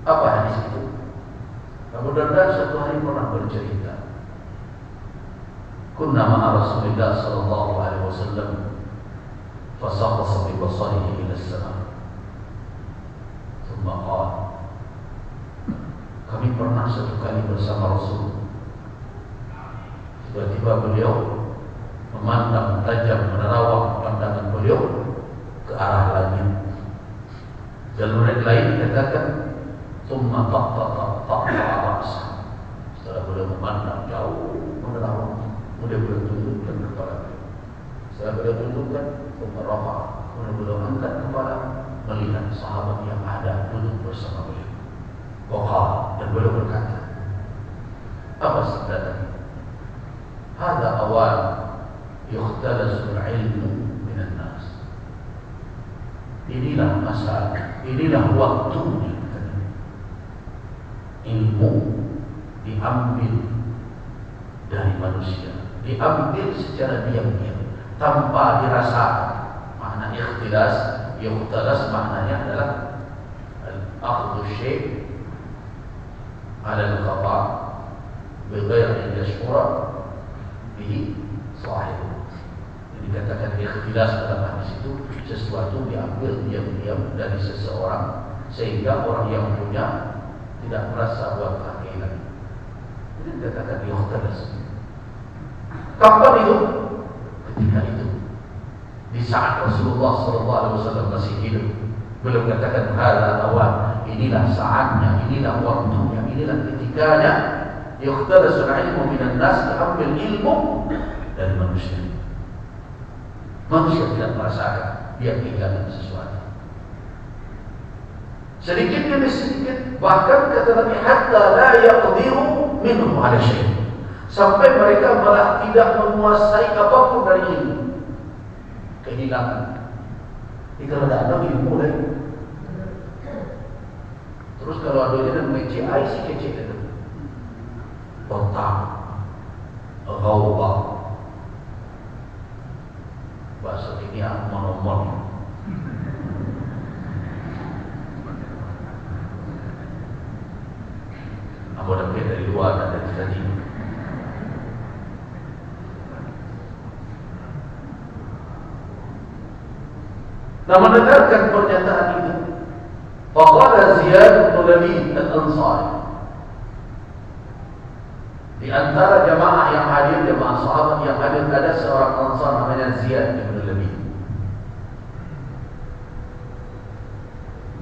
Apa hadis itu? Abu Darda suatu hari pernah bercerita, kunna ma'a Rasulillah sallallahu alaihi wasallam fasaqasa bi basarihi ila as-sama'. Thumma qala, kami pernah satu kali bersama Rasul. Tiba-tiba beliau memandang tajam, menerawang pandangan beliau ke arah langit. Dalam riwayat lain dikatakan thumma taqta'a ra'sah. Setelah beliau memandang jauh, menerawang, kemudian beliau tundukkan kepala. Setelah beliau tundukkan, thumma rafa'a, kemudian beliau angkat kepala melihat sahabat yang ada duduk bersama beliau. Waqala, dan beliau berkata, apa sabda tadi? Hada awan yukhtalasul ilmu minan nas. Inilah masa, inilah waktunya ilmu diambil dari manusia, diambil secara diam-diam tanpa dirasakan. Makna ikhtilas, yukhtalas maknanya adalah al-akhdhu syai' ala al-khata bighairi an yash'ura bihi sahibu. Jadi dikatakan ikhtilas dalam hadis itu sesuatu diambil diam-diam dari seseorang sehingga orang yang punya tidak merasa buat kehilangan. Itu dikatakan ikhtilas. Kapan itu? Ketika itu, di saat Rasulullah SAW masih hidup, beliau katakan hada awan, inilah saatnya, inilah waktunya, inilah ketikanya yukhtalasul ilmu minan nas, diambil ilmu dari manusia. Manusia tidak merasakan dia kehilangan sesuatu. Sedikit demi sedikit, bahkan kata Nabi hatta la yaqdiru minhum ala syai', sampai mereka malah tidak menguasai apapun dari ilmu. Kehilangan. Jadi kalau tidak ada ilmu lagi. Terus kalau ada yang mengejar sih kecil itu. Otak, ghawbah. Bahasa ini monomon. Apa dapat dari luar dan dari tadi. Nah, mendengarkan pernyataan itu, faqala Ziyad bin Labid al-Ansari, di antara jamaah yang hadir, jamaah sahabat yang hadir, ada seorang Ansar namanya Ziyad bin Labid.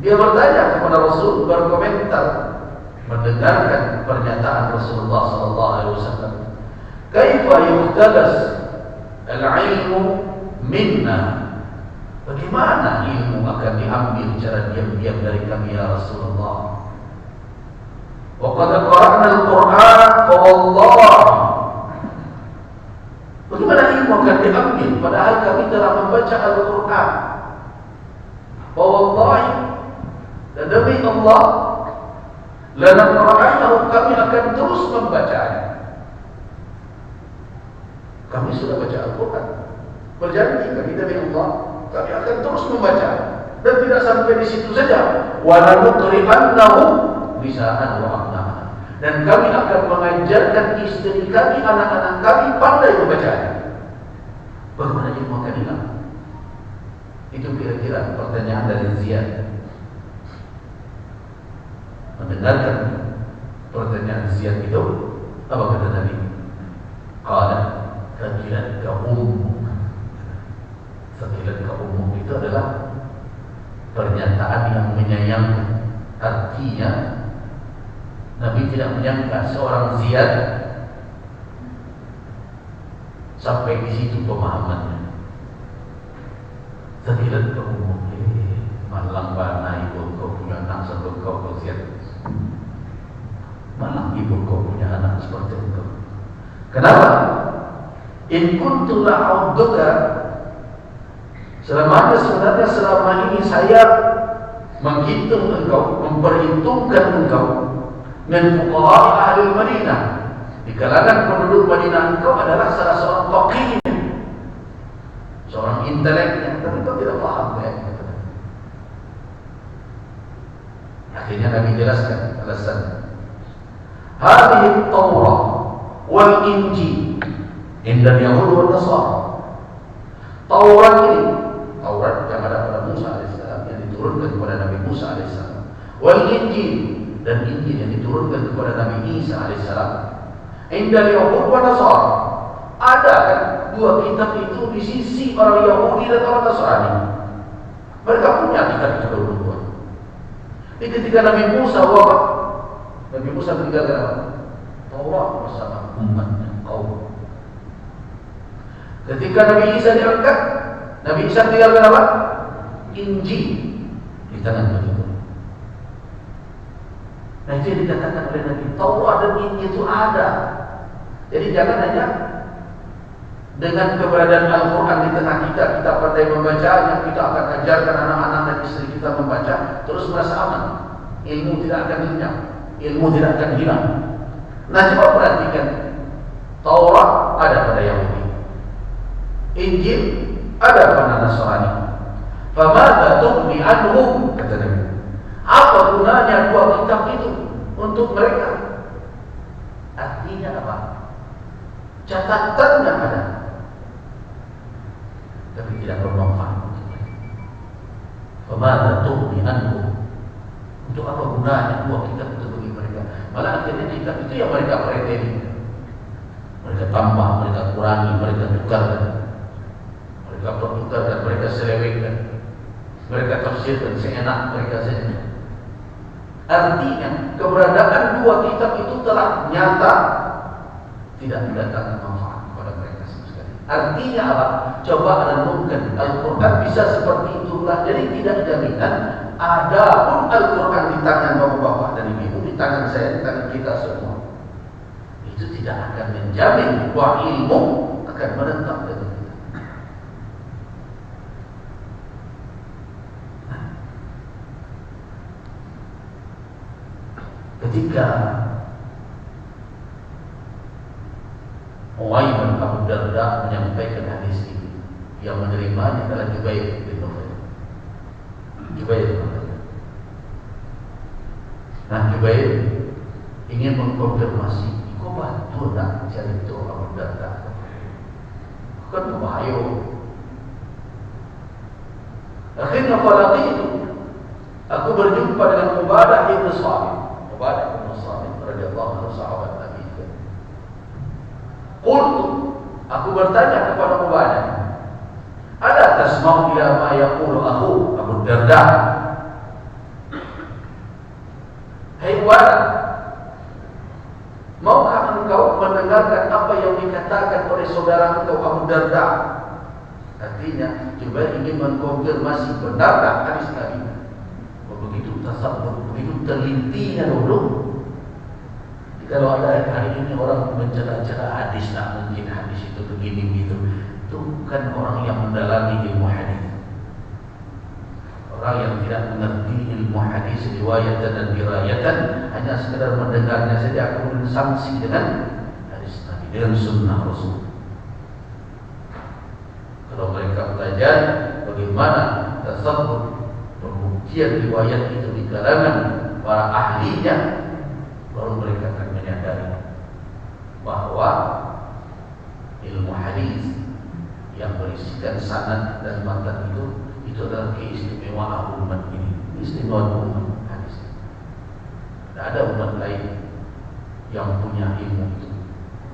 Dia bertanya kepada Rasul, berkomentar mendengarkan pernyataan Rasulullah sallallahu alaihi wasallam, "Kaifa yuhtalas al-ilmu minna?" Bagaimana ilmu akan diambil secara diam-diam dari kami ya Rasulullah? Wa qad qara'na al-Qur'an fa wallah. Bagaimana ilmu akan diambil padahal kami telah membaca Al-Qur'an? Fa wallahi, dan demi Allah, lanaqra'ahu, kami akan terus membacanya. Kami sudah baca Al-Quran, berjanji kami demi Allah, kami akan terus membaca, dan tidak sampai di situ saja. Wa lanuqri'annahu lisa'an wa aqna'an, dan kami akan mengajarkan istri kami, anak-anak kami pandai membacanya. Bagaimana ilmu akan hilang? Itu kira-kira pertanyaan dari Ziyad. Mendengarkan pertanyaan Ziyad itu, apa kata Nabi? Qala thaqilatka ummuk. Thaqilatka ummuk itu adalah pernyataan yang menyayangkan. Artinya Nabi tidak menyangka seorang Ziyad sampai di situ pemahamannya. Thaqilatka ummuk, malang bana ibu kau punya anak seperti kau Ziyad. Malah ibu kau punya anak seperti itu. Kenapa? In kuntu la'udduka, sebenarnya selama ini saya menghitung engkau, memperhitungkan engkau min fuqaha ahli Madinah, di kalangan penduduk Madinah engkau adalah salah seorang faqih, seorang intelek, tapi kau tidak paham ya. Akhirnya Nabi jelaskan alasannya. Hadhihi Taurat wal Injil inda Yahud wal Nasara. Taurat ini, Taurat yang ada pada Musa alaihissalam, yang diturunkan kepada Nabi Musa alaihissalam, wal Injil, dan Injil yang diturunkan kepada Nabi Isa alaihissalam. Inda Yahud wal Nasara. Ada kan dua kitab itu di sisi orang Yahudi dan orang Nasrani. Mereka punya kitab itu dua-dua. Ini ketika Nabi Musa wafat, Nabi Musa meninggalkan apa? Taurat bersama umatnya kaum. Ketika Nabi Isa diangkat, Nabi Isa meninggalkan apa? Injil di tangan beliau. Nah itu yang dikatakan oleh Nabi, Taurat dan Injil itu ada. Jadi jangan hanya dengan keberadaan Al-Quran di tengah kita, kita pandai membacanya, kita akan ajarkan anak-anak dan istri kita membaca, terus merasa aman. Ilmu tidak akan lenyap, ilmu tidak akan hilang. Nah coba perhatikan, Taurat ada pada Yahudi, Injil ada pada Nasrani. Famadza tughni anhum, kata Nabi. Apa gunanya dua kitab itu untuk mereka? Artinya apa? Catatannya ada, tapi tidak bermanfaat untuk mereka. Famadza tughni anhum, untuk apa gunanya dua kitab itu bagi mereka? Malah akhirnya kitab itu yang mereka preteli, mereka tambah, mereka kurangi, mereka tukarkan, mereka pertukarkan, mereka selewengkan, mereka tafsirkan seenak mereka saja. Artinya keberadaan dua kitab itu telah nyata tidak mendatangkan manfaat kepada mereka sama sekali. Artinya apa? Coba renungkan, Al-Quran bisa seperti itulah. Jadi tidak jaminan ada pun Al-Quran di tangan bapak-bapak dan ibu, di tangan saya, di tangan kita semua, itu tidak akan menjamin bahwa ilmu akan menetap dengan kita. Ketika Uwaiman Abu Darda menyampaikan hadis ini, yang menerimanya adalah Jubair bin Nufayl. Jubair bin Nufayl. Nah, Jubair ingin mengkonfirmasi, kok betul tak cari itu Abu Darda? Kan berbahaya. Akhirnya falaqi itu, aku berjumpa dengan Ubadah bin Samit. Ubadah bin Samit radhiyallahu anhu, sahabat Nabi. Qultu, aku bertanya kepada Ubadah, ada tasma'u ila ma yaqulu akhu Abu Darda? Hai Ubadah, maukah engkau mendengarkan apa yang dikatakan oleh saudara engkau Abu Darda? Artinya Jubair ingin mengkonfirmasi benar tak hadis Nabi. Begitu tasabbur, begitu telitinya dulu. Kalau ada hari ini orang mencela-cela hadis, tak mungkin hadis itu begini gitu, itu bukan orang yang mendalami ilmu hadis. Orang yang tidak mengerti ilmu hadis riwayatan dan dirayatan, hanya sekedar mendengarnya saja akan sanksi dengan hadis Nabi, dengan sunnah Rasul. Kalau mereka belajar bagaimana tasabbur, pembuktian riwayat itu di kalangan para ahlinya, baru mereka akan menyadari bahwa ilmu hadis yang berisikan sanad dan matan itu adalah keistimewaan umat ini, istimewa umat hadis. Tidak ada umat lain yang punya ilmu itu,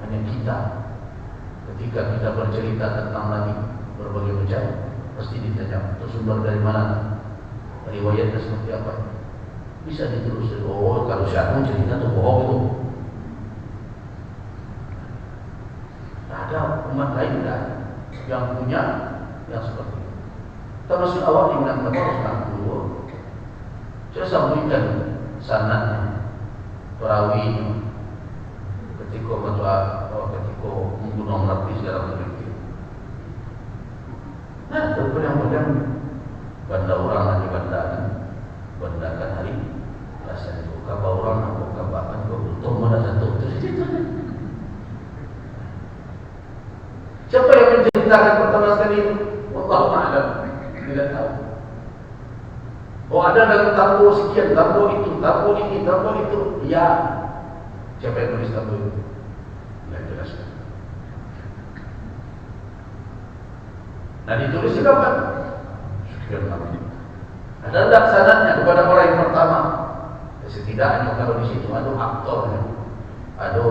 hanya kita. Ketika kita bercerita tentang Nabi berbagai macam, pasti ditanya, itu sumber dari mana? Riwayatnya seperti apa? Bisa diteruskan. Oh, kalau siapa cerita itu bohong itu. Nah, ada umat lain kan yang punya yang seperti itu. Termasuk awal di Minang harus dulu. Saya sambungkan sanadnya, perawinya, ketika menggunakan lapis dalam negeri. Nah, berpedang-pedang banda orang lagi bandakan hari rasanya itu kapal orang atau kapakan kebutuh mana satu terus itu. Siapa yang menceritakan pertama sekali itu? Wallahu a'lam, tidak tahu. Oh ada dalam tabur sekian, tabur itu, tabur ini, tabur itu. Ya. Siapa yang tulis tabur itu? Tidak jelaskan. Nah ditulis kapan? Sekian lama. Ada sanadnya kepada orang yang pertama. Setidaknya kalau di situ ada aktornya, ada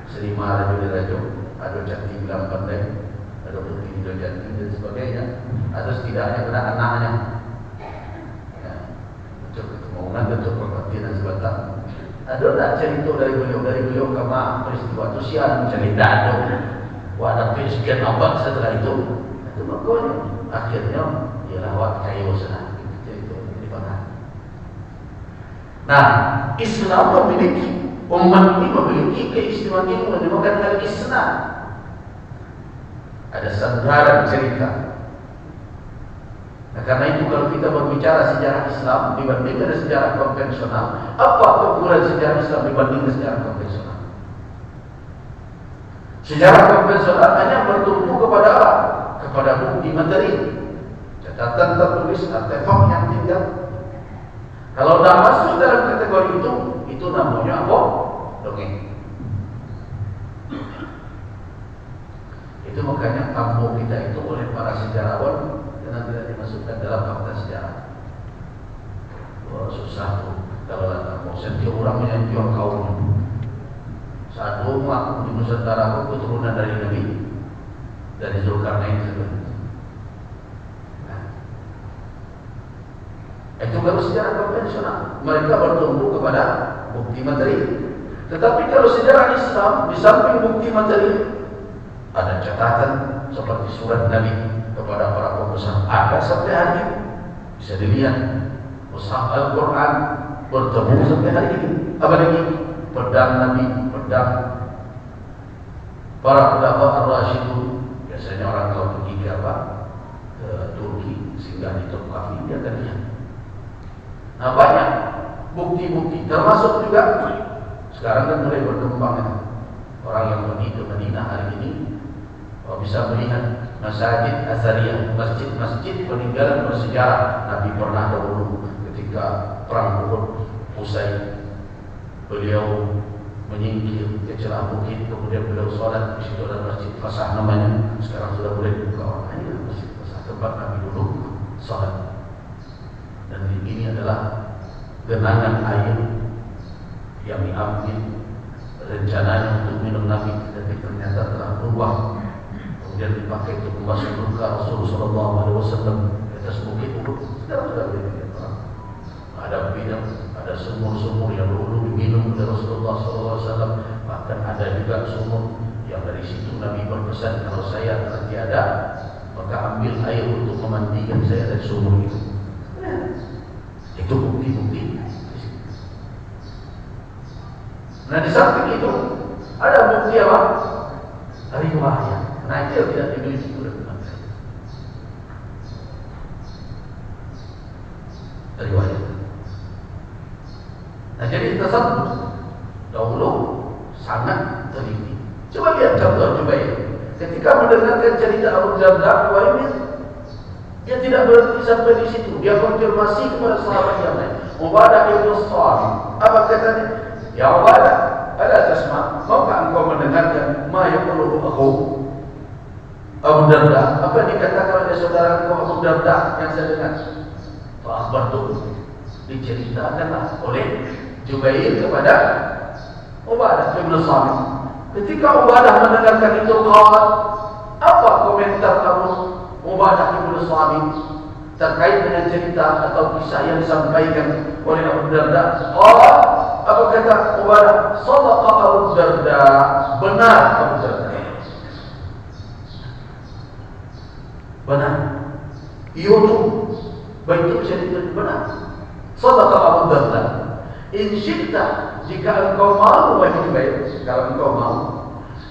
Sri Rajo, ada Jati Bilang Pandai, ada Putri Hidup Jati dan sebagainya. Ada setidaknya ada anaknya. Ketemuan bentuk pengertian dan sebatang. Ada tak cerita dari beliau kama peristiwa itu siapa cerita ada. Wah ada sekian abad setelah itu makanya akhirnya ialah wak kayu sana cerita di mana. Nah Islam memiliki umat ini memiliki keistimewaan yang dinamakan al-isnad. Ada sandaran cerita. Nah, karena itu kalau kita berbicara sejarah Islam dibandingkan dengan sejarah konvensional, apa kekurangan sejarah Islam dibandingkan sejarah konvensional? Sejarah konvensional hanya bertumpu kepada apa? Kepada bukti materi, catatan tertulis, artefak yang tinggal. Kalau dah masuk dalam kategori itu namanya apa? Dongeng. Itu makanya kampung kita itu oleh para sejarawan karena tidak dimasukkan dalam fakta sejarah. Wah susah tuh kalau kampung setiap orang menyanjung kaum. Satu mak di Nusantara keturunan dari Nabi, dari Zulkarnain sebenarnya. Nah, itu kalau sejarah konvensional mereka bertumbuh kepada bukti materi. Tetapi kalau sejarah Islam di samping bukti materi ada catatan seperti surat Nabi kepada para pembesar ada sampai hari ini bisa dilihat. Mushaf Al-Quran bertemu sampai hari ini. Apa lagi? Pedang Nabi, pedang para ulama ar-rasyidun. Biasanya orang kalau pergi ke apa? Ke Turki sehingga di Turki dia akan lihat. Nah banyak bukti-bukti termasuk juga sekarang kan mulai berkembang ya. Orang yang pergi ke Madinah hari ini bisa melihat masjid Azariyah, masjid-masjid peninggalan bersejarah. Nabi pernah dahulu ketika perang Uhud usai beliau menyingkir ke celah bukit, kemudian beliau sholat di situ ada masjid Fasah namanya. Sekarang sudah boleh dibuka orang. Ini adalah masjid Fasah tempat Nabi dulu sholat. Dan ini adalah genangan air yang diambil rencananya untuk minum Nabi, tapi ternyata telah berubah. Kemudian dipakai untuk membasuh luka Rasulullah SAW di atas bukit Uhud. Sekarang sudah boleh dilihat orang. Ada bidang, ada sumur-sumur yang dulu diminum oleh Rasulullah SAW. Bahkan ada juga sumur yang dari situ Nabi berpesan, kalau saya nanti ada, maka ambil air untuk memandikan saya dari sumur itu. Itu bukti-bukti. Nah di samping itu ada bukti apa? Riwayat. Nah itu yang tidak dimiliki oleh umat. Riwayat. Nah jadi tersebut dahulu sangat teliti. Coba lihat contoh Jubair. Ketika mendengarkan cerita Abu Darda, dia tidak berhenti sampai di situ. Dia konfirmasi kepada sahabat yang lain. Ubadah ibn Samit. Apa katanya? Ya Ubadah, ala tasma, maukah engkau mendengarkan ma yaqulu akhu Abu Darda? Apa yang dikatakan oleh saudara engkau Abu Darda yang saya dengar? Fa akhbartu, diceritakanlah oleh Jubair kepada Ubadah ibn Samit. Ketika Ubadah mendengarkan itu, apa komentar kamu Ubadah ibn Samit terkait dengan cerita atau kisah yang disampaikan oleh Abu Darda? Apa kata Ubadah? Sadaqa Abu Darda, benar Abu Darda. Benar. Yunus, baik itu cerita benar. Sadaqa Abu Darda. Insyita, jika engkau mau wahai baik, kalau engkau mau,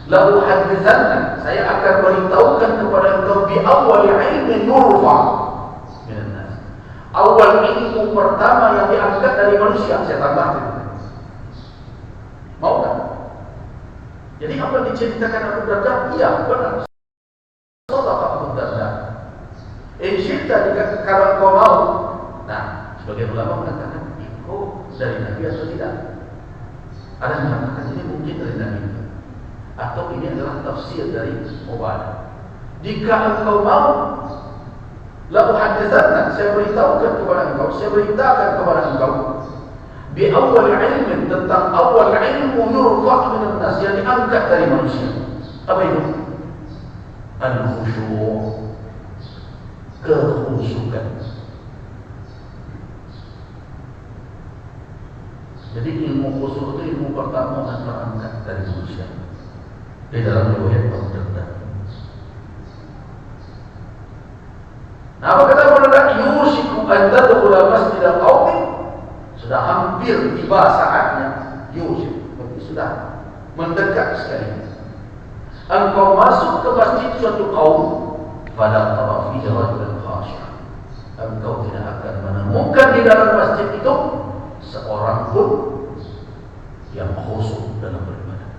lalu haditsanna, saya akan beritahukan kepada engkau bi awal ilmin yurfa minan nas. Awal ilmu pertama yang diangkat dari manusia, saya tambahkan. Mau tak? Jadi apa yang diceritakan Abu Darda? Iya, benar. Sadaqa Abu Darda. Insyita, jika kalau engkau mau. Nah, Sebagai ulama mengatakan itu dari Nabi atau tidak. Ada yang mengatakan ini mungkin dari Nabi atau ini adalah tafsir dari Ubadah. Jika engkau mau, la uhadditsanna, saya beritahukan kepada engkau, saya beritakan kepada engkau bi awal ilmin, tentang awal ilmu yurfa' minan nas, yang diangkat dari manusia. Apa itu? Al-khusyu', kekhusyukan. Jadi ilmu khusyuk itu ilmu pertama yang terangkat dari manusia. Di dalam riwayat Abu Darda. Nah, apa kata Abu Darda? Yushiku an tadkhula masjidal qaumin, sudah hampir tiba saatnya. Yushik, berarti sudah mendekat sekali. Engkau masuk ke masjid suatu kaum, pada tarafi rajulan khashi'an, engkau tidak akan menemukan di dalam masjid itu seorang pun yang khusyuk dalam beribadah.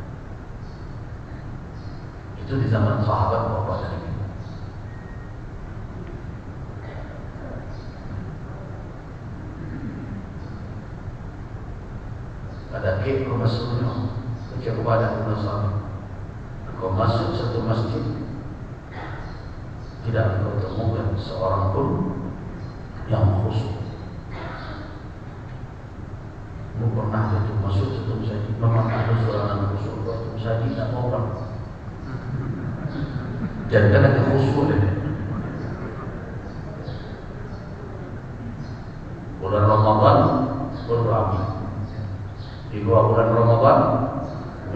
Itu di zaman sahabat Bapak dari kita. Ada kek masuknya kepada Rasulullah. Kau masuk satu masjid, tidak kau temukan seorang pun yang khusyuk. Mu pernah itu masuk satu masjid, memang ada seorang khusyuk, waktu masjid tidak mau orang. Jangan ada khusyuk ini. Bulan Ramadan berdoa. Di luar bulan Ramadan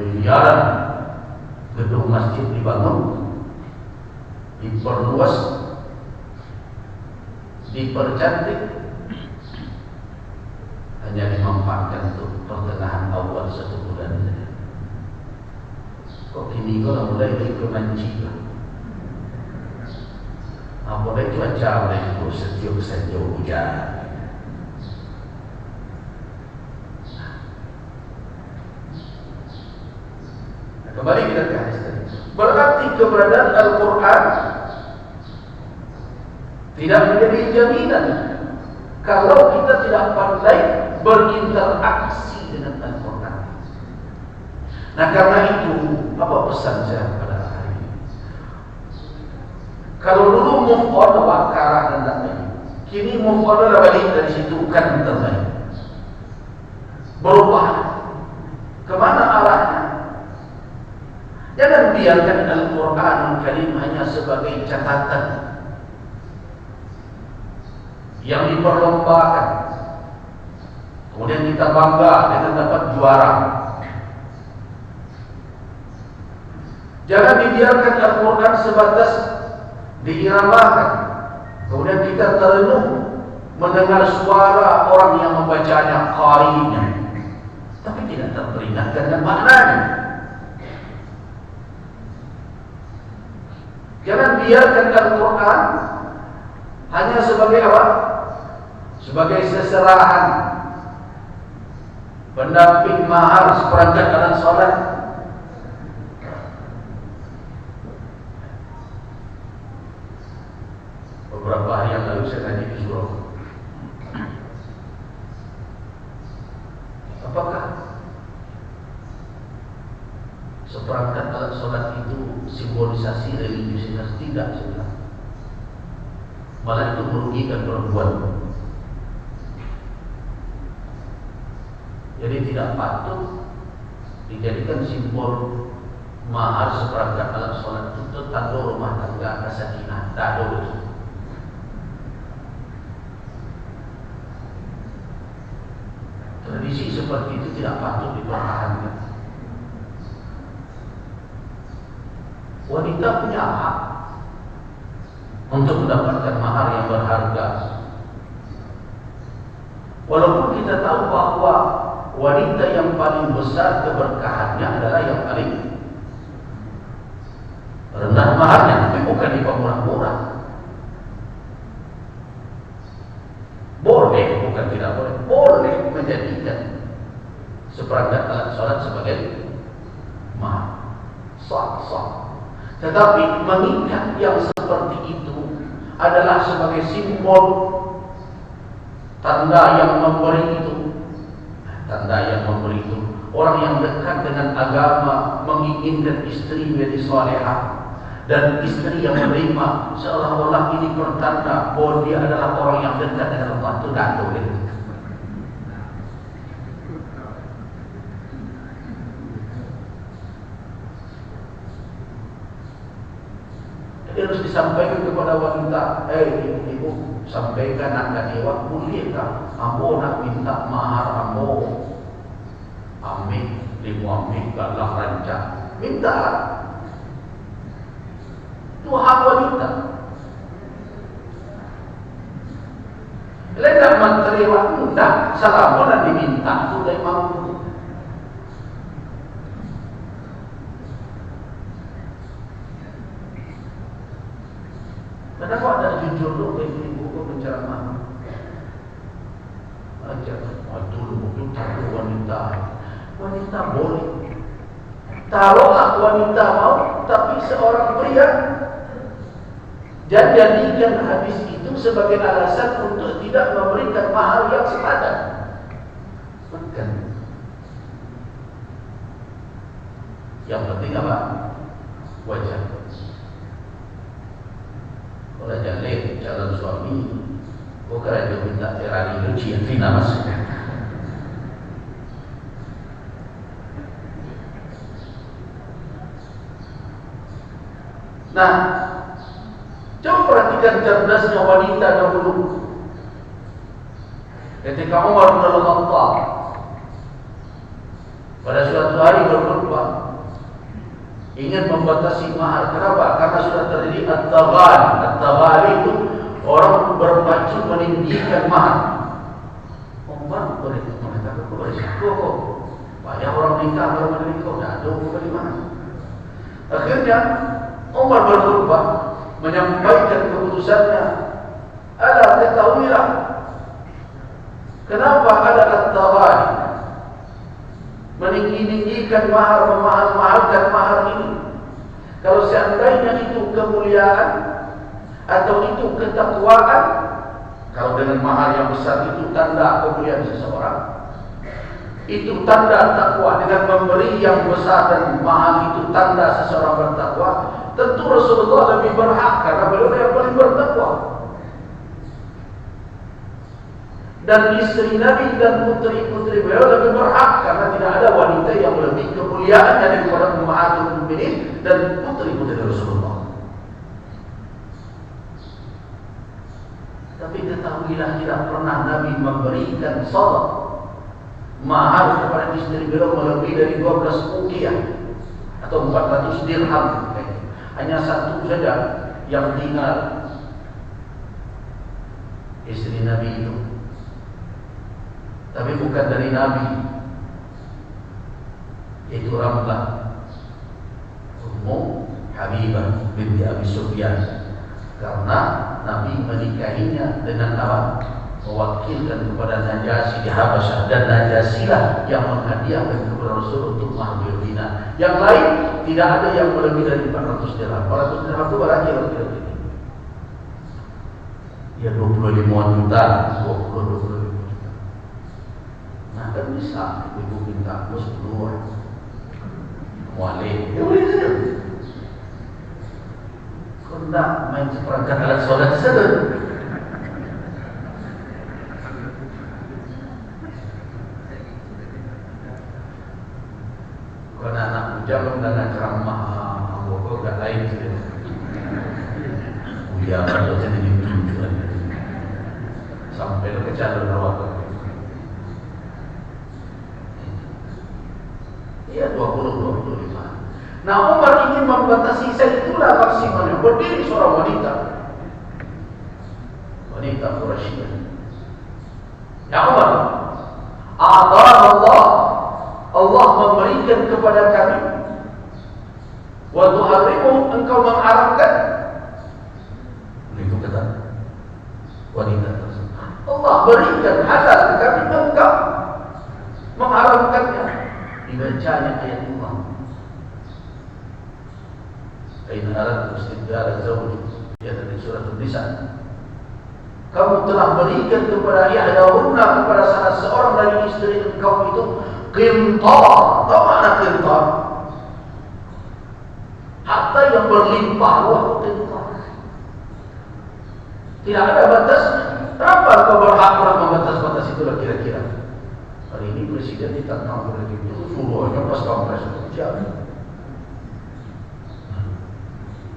miliaran gedung masjid dibangun, diperluas, dipercantik, hanya dimanfaatkan untuk pertengahan awal satu bulan saja. Kok kini kau mulai ke manci lah. Apa cuaca mulai itu setiap saja hujan. Kembali kita ke hadis tadi. Berarti keberadaan Al-Quran tidak menjadi jaminan kalau kita tidak pandai berinteraksi dengan Al-Quran. Nah, karena itu apa pesan saya pada hari ini? Kalau dulu move on Al-Baqarah dan lain-lain, kini move on adalah balik dari situ kan terbaik. Berubah. Kemana arahnya? Jangan biarkan Al-Quran Karim hanya sebagai catatan yang diperlombakan, kemudian kita bangga dengan dapat juara. Jangan dibiarkan Al-Quran sebatas diiramakan, kemudian kita terenung mendengar suara orang yang membacanya, qari'nya, tapi tidak terperingatkan dengan maknanya. Jangan biarkan Al-Quran hanya sebagai apa? Sebagai seserahan, pendamping mahar seperangkat alat salat. Beberapa hari yang lalu saya ngaji di Surabaya. Apakah seperangkat alat salat itu simbolisasi religiusitas? Tidak sebenarnya. Malah itu merugikan perempuan. Jadi tidak patut dijadikan simbol mahar seperangkat alat salat itu tanda rumah tangga sakinah. Tak ada itu. Tradisi seperti itu tidak patut dipertahankan. Wanita punya hak untuk mendapatkan mahar yang berharga. Walaupun kita tahu bahwa wanita yang paling besar keberkahannya adalah yang paling rendah maharnya, tapi bukan di murah-murah. Boleh, bukan tidak boleh. Boleh menjadikan seperangkat alat salat sebagai mahar. Sah. Tetapi mengikat yang seperti itu adalah sebagai simbol Tanda yang memberi itu, orang yang dekat dengan agama menginginkan istri menjadi salihah, dan istri yang menerima seolah-olah ini pertanda bahwa dia adalah orang yang dekat dengan Allah. Itu datu gitu. Jadi harus disampaikan kepada wanita, ibu, sampaikan anak dewa, bolehkah ambo nak minta mahar ambo? Ambil, galah rancang, minta. Itu hak wanita. Ledak menteri wanita, salah pun nak diminta, itu dah mampu. Kenapa ada jujur tu ibu penceramah? Ajar, dulu tahu wanita boleh. Taruhlah wanita mau, tapi seorang pria dan jadikan hadis itu sebagai alasan untuk tidak memberikan mahar yang sepadan. Bukan. Yang penting apa? Wajah. Kalau jalan calon suami, bukan aja minta terani luci yang fina masuknya. Nah, coba perhatikan cerdasnya wanita dahulu. Ketika Umar bin Khattab pada suatu hari berkhutbah ingin membatasi mahar. Kenapa? Karena sudah terjadi at-taghali. At-taghali itu orang berpacu meninggikan mahar. Umar mengatakan berisiko. Banyak orang nikah bermenikah, dah ada hukum di mana? Akhirnya Umar berkhutbah menyampaikan keputusannya. Ala ketahuilah kenapa ada at-taghali, meninggi-ninggikan mahar, memahal-mahalkan mahar ini. Kalau seandainya itu kemuliaan atau itu ketakwaan, kalau dengan mahar yang besar itu tanda kemuliaan seseorang, itu tanda takwa. Dengan memberi yang besar dan mahal itu tanda seseorang bertakwa. Tentu Rasulullah lebih berhak karena beliau yang paling bertakwa. Dan istri Nabi dan putri-putri beliau lebih berhak karena tidak ada wanita yang lebih kemuliaan daripada Ummahatul Mukminin dan putri-putri Rasulullah. Tapi ketahuilah tidak pernah Nabi memberikan salat mahar kepada istri beliau melebihi dari 12 uqiyah atau 400 dirham. Hanya satu saja yang tinggal istri Nabi itu, tapi bukan dari Nabi, yaitu Ramlah Ummu Habibah binti Abi Sufyan. Karena Nabi menikahinya dengan apa? Mewakilkan kepada Najasyi di Habasyah, dan Najasyilah yang menghadiahkan kepada Rasul untuk mahar Madinah. Yang lain tidak ada yang lebih dari 400 dirham. 400 dirham itu berapa kira-kira ini? Ya 25 juta, 25 juta. Nah kan bisa ibu minta bos keluar mualif, ya boleh saja. Kau tak main seperangkat alat solat saja. Kalau anak muda dengan ceramah Bogor tak lain saja. Uya kalau jadi tunjukkan sampai ke calon rawat. Iya 20-25. Nah Umar ingin membatasi, saya itulah maksimalnya. Berdiri seorang wanita Quraisy. Ya Umar, Allah memberikan kepada kami, wa tuharimu, engkau mengharamkan. Itu kata wanita tersebut. Allah berikan halal ke kami, engkau mengharamkannya. Dibacanya ayat Allah. Aina aradtu istibdala zawji, ayat dari surah An-Nisa. kamu telah berikan kepada ihdahunna, kepada salah seorang dari istri engkau itu qintar. Tahu makna qintar? Harta yang berlimpah ruah, qintar. Tidak ada batasnya. Kenapa kau berhak membatas-batas itulah kira-kira? Hari ini presiden ditantang oleh itu, suruhnya pas kongres kerja.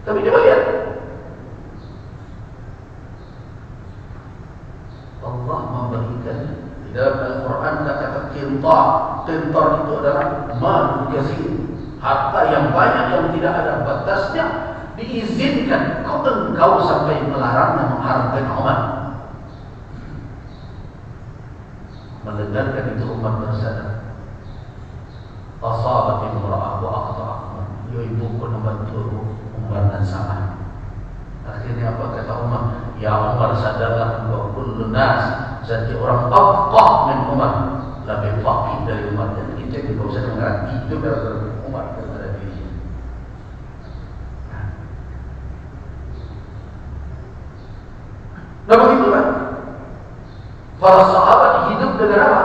Tapi coba lihat, Allah memberikan di dalam Al-Quran kata qintar. Qintar itu adalah mal kasir, harta yang banyak yang tidak ada batasnya. Diizinkan engkau sampai melarang dan mengharamkan umat. Mendengarkan itu umat bersadar. Asabat imra'ah wa akhta'ah. Ya ibu pun membantu Umar dan salah. Akhirnya apa kata Umar? Ya Umar, sadarlah engkau kullu nas, setiap orang afqah min Umar, lebih faqih dari Umar. Dan kita tidak usah mengerti itu gara-gara Umar kepada diri. Nah begitulah para sahabat hidup dengan apa?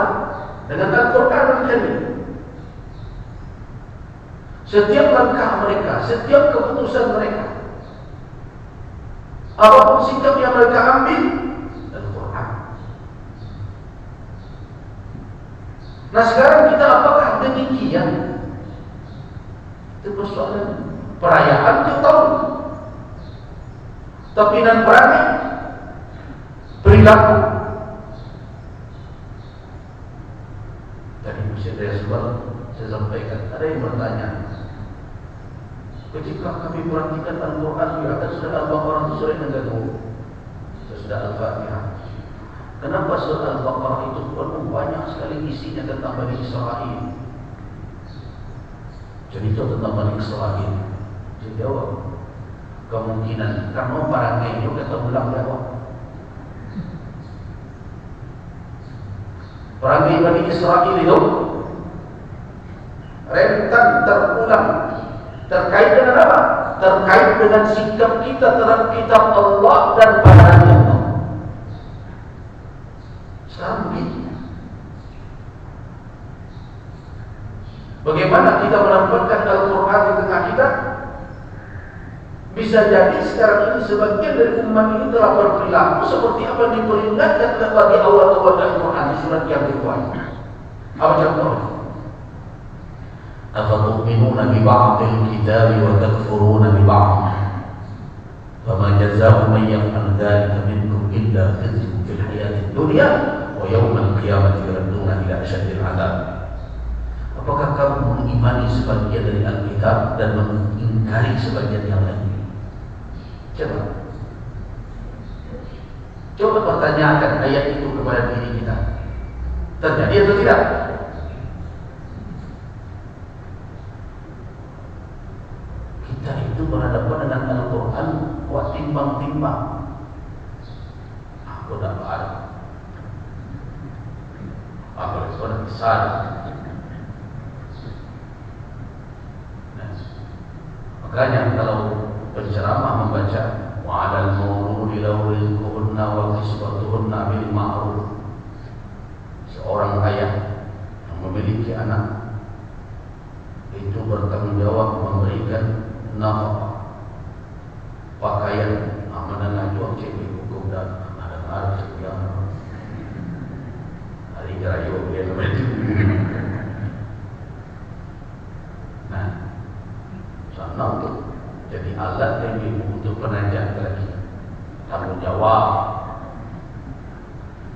Dengan Al-Quran Al-Karim. Setiap langkah mereka, setiap keputusan mereka, apapun sikap yang mereka ambil, Al-Quran. Nah sekarang kita apakah demikian? Itu persoalan. Perayaan tiap tahun, tapi dan berani perilaku. Tadi saya sampaikan, ada yang bertanya, ketika kami perhatikan Al-Quran di atas surah Al-Baqarah itu surah yang kedua, surah Al-Fatihah. Kenapa surah Al-Baqarah itu penuh banyak sekali isinya tentang Bani Israel? Cerita tentang Bani Israel. Saya jawab, kemungkinan karena barangnya itu kata ulang jawab. Perangai Bani Israel itu rentan terulang. Terkait dengan apa? Terkait dengan sikap kita terhadap kitab Allah dan bahagia Allah. Sekarang begitu. Bagaimana kita menempatkan Al-Quran di tengah kita? Bisa jadi sekarang ini sebagian dari umat ini telah berperilaku seperti apa yang diperingatkan bagi awal-awal Al-Quran di surat yang kedua. Apa contohnya? Afatu'minuna bi ba'dil kitabi wa takfuruna bi ba'd. Fama jazaa'u man yaf'al dzalika minkum illa khizyun fil hayatid dunya wa yawmal qiyamati yuradduna ila asyaddil 'adzab. Apakah kamu mengimani sebagian dari Alkitab dan mengingkari sebagian yang lain? Coba pertanyakan ayat itu kepada diri kita. Terjadi atau tidak? Kita itu berhadapan dengan Al-Quran, buat timbang-timbang. Aku dah ada. Aku dah besar. Makanya kalau penceramah membaca wa'alal mawludi lahu rizquhunna wa kiswatuhunna bil ma'ruf, seorang ayah yang memiliki anak itu bertanggung jawab memberikan nafkah, pakaian, menengah jual cekik hukum dan ada sekian hari raya dia begitu. Nah, sana untuk jadi alat yang untuk penajam lagi tanggung jawab.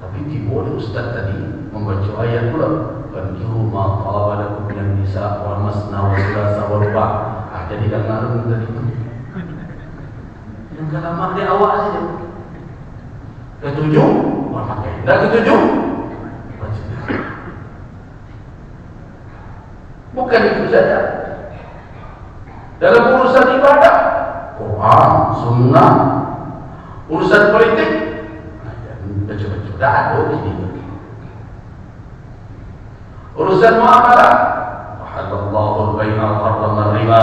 Tapi boleh Ustaz tadi membaca ayat pula, fankihu ma taba lakum minan nisa wal masna wa thulatha wa ruba'. Jadi dah ngaruh tadi tu. Yang lama dia awak saja. Ketujuh, pakai. Dah ketujuh. Bukan itu saja. Dalam urusan ibadah, Quran, Sunnah, urusan politik, baca-baca dah ada di sini. Urusan muamalah, halallahu al-bai'a wa harrama ar-riba.